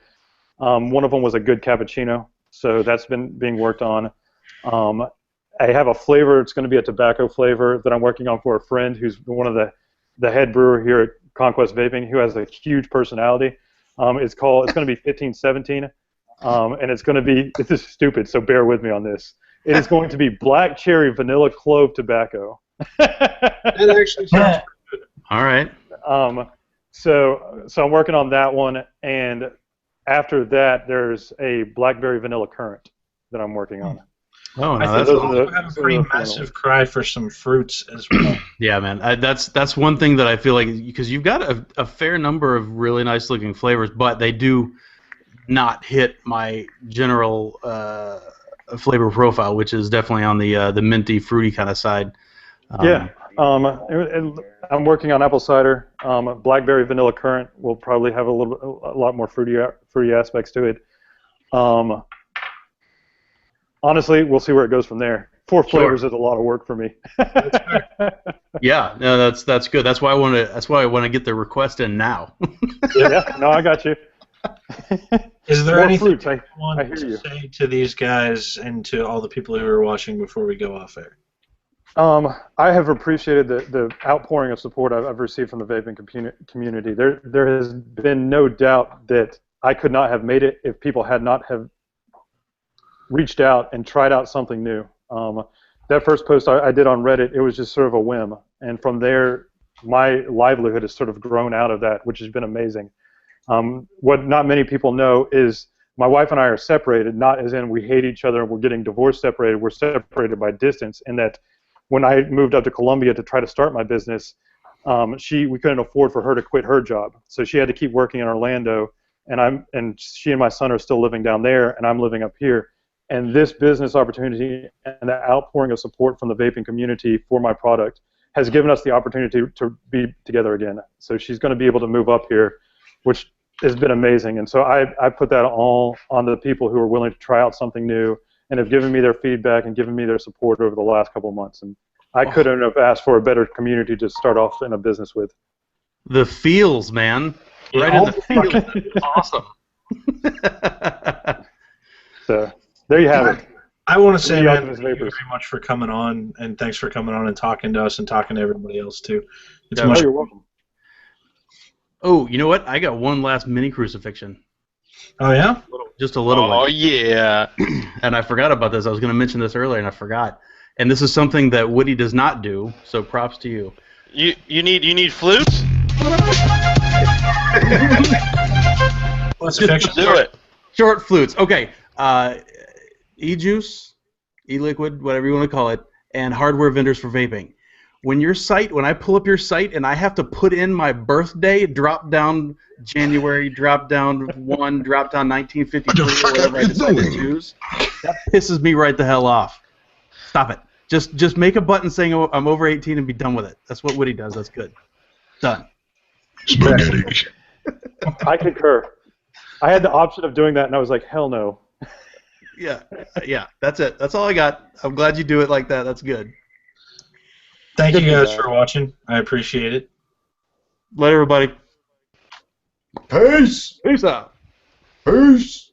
One of them was a good cappuccino, so that's been being worked on. I have a flavor. It's going to be a tobacco flavor that I'm working on for a friend who's one of the head brewer here at Conquest Vaping, who has a huge personality. It's going to be 1517. and it's going to be, this is stupid, so bear with me on this. It is going to be black cherry vanilla clove tobacco. That actually sounds pretty good. All right. So I'm working on that one, and after that, there's a blackberry vanilla current that I'm working on. Oh, no, I think those we are also have a pretty massive cry for some fruits as well. yeah, man. That's one thing that I feel like, because you've got a fair number of really nice looking flavors, but they do not hit my general flavor profile, which is definitely on the minty, fruity kind of side. Yeah. I'm working on apple cider. Blackberry vanilla currant will probably have a lot more fruity aspects to it. Honestly, we'll see where it goes from there. 4 flavors is a lot of work for me. Yeah, no, that's good. That's why I want to get the request in now. Yeah, no, I got you. Is there More anything fruits, you want to say to these guys and to all the people who are watching before we go off air? I have appreciated the outpouring of support I've received from the vaping community. There has been no doubt that I could not have made it if people had not have reached out and tried out something new. That first post I did on Reddit, it was just sort of a whim, and from there, my livelihood has sort of grown out of that, which has been amazing. What not many people know is my wife and I are separated, not as in we hate each other and we're getting divorced separated. We're separated by distance, in that when I moved up to Columbia to try to start my business, we couldn't afford for her to quit her job, so she had to keep working in Orlando, and she and my son are still living down there, and I'm living up here. And this business opportunity and the outpouring of support from the vaping community for my product has given us the opportunity to be together again. So she's going to be able to move up here, which has been amazing. And so I put that all on the people who are willing to try out something new and have given me their feedback and given me their support over the last couple of months. And I couldn't have asked for a better community to start off in a business with. The feels, man. Right in the feels. Awesome. So there you have it. I want to say, man, Octopus thank you Vapors. very much for coming on, and thanks for coming on and talking to us and talking to everybody else, too. It's Yeah, much. You're welcome. Oh, you know what? I got one last mini crucifixion. Oh, yeah? Just a little one. Oh yeah. And I forgot about this. I was going to mention this earlier, and I forgot. And this is something that Whitey does not do, so props to you. You need flutes? Let's do it. Short flutes. Okay. E-juice, e-liquid, whatever you want to call it, and hardware vendors for vaping. When I pull up your site and I have to put in my birthday, drop down January, drop down 1, drop down 1953, or whatever I decide to choose, that pisses me right the hell off. Stop it. Just make a button saying I'm over 18 and be done with it. That's what Whitey does. That's good. Done. Spaghetti. I concur. I had the option of doing that, and I was like, hell no. Yeah, that's it. That's all I got. I'm glad you do it like that. That's good. Thank you guys for watching. I appreciate it. Let everybody. Peace. Peace out. Peace.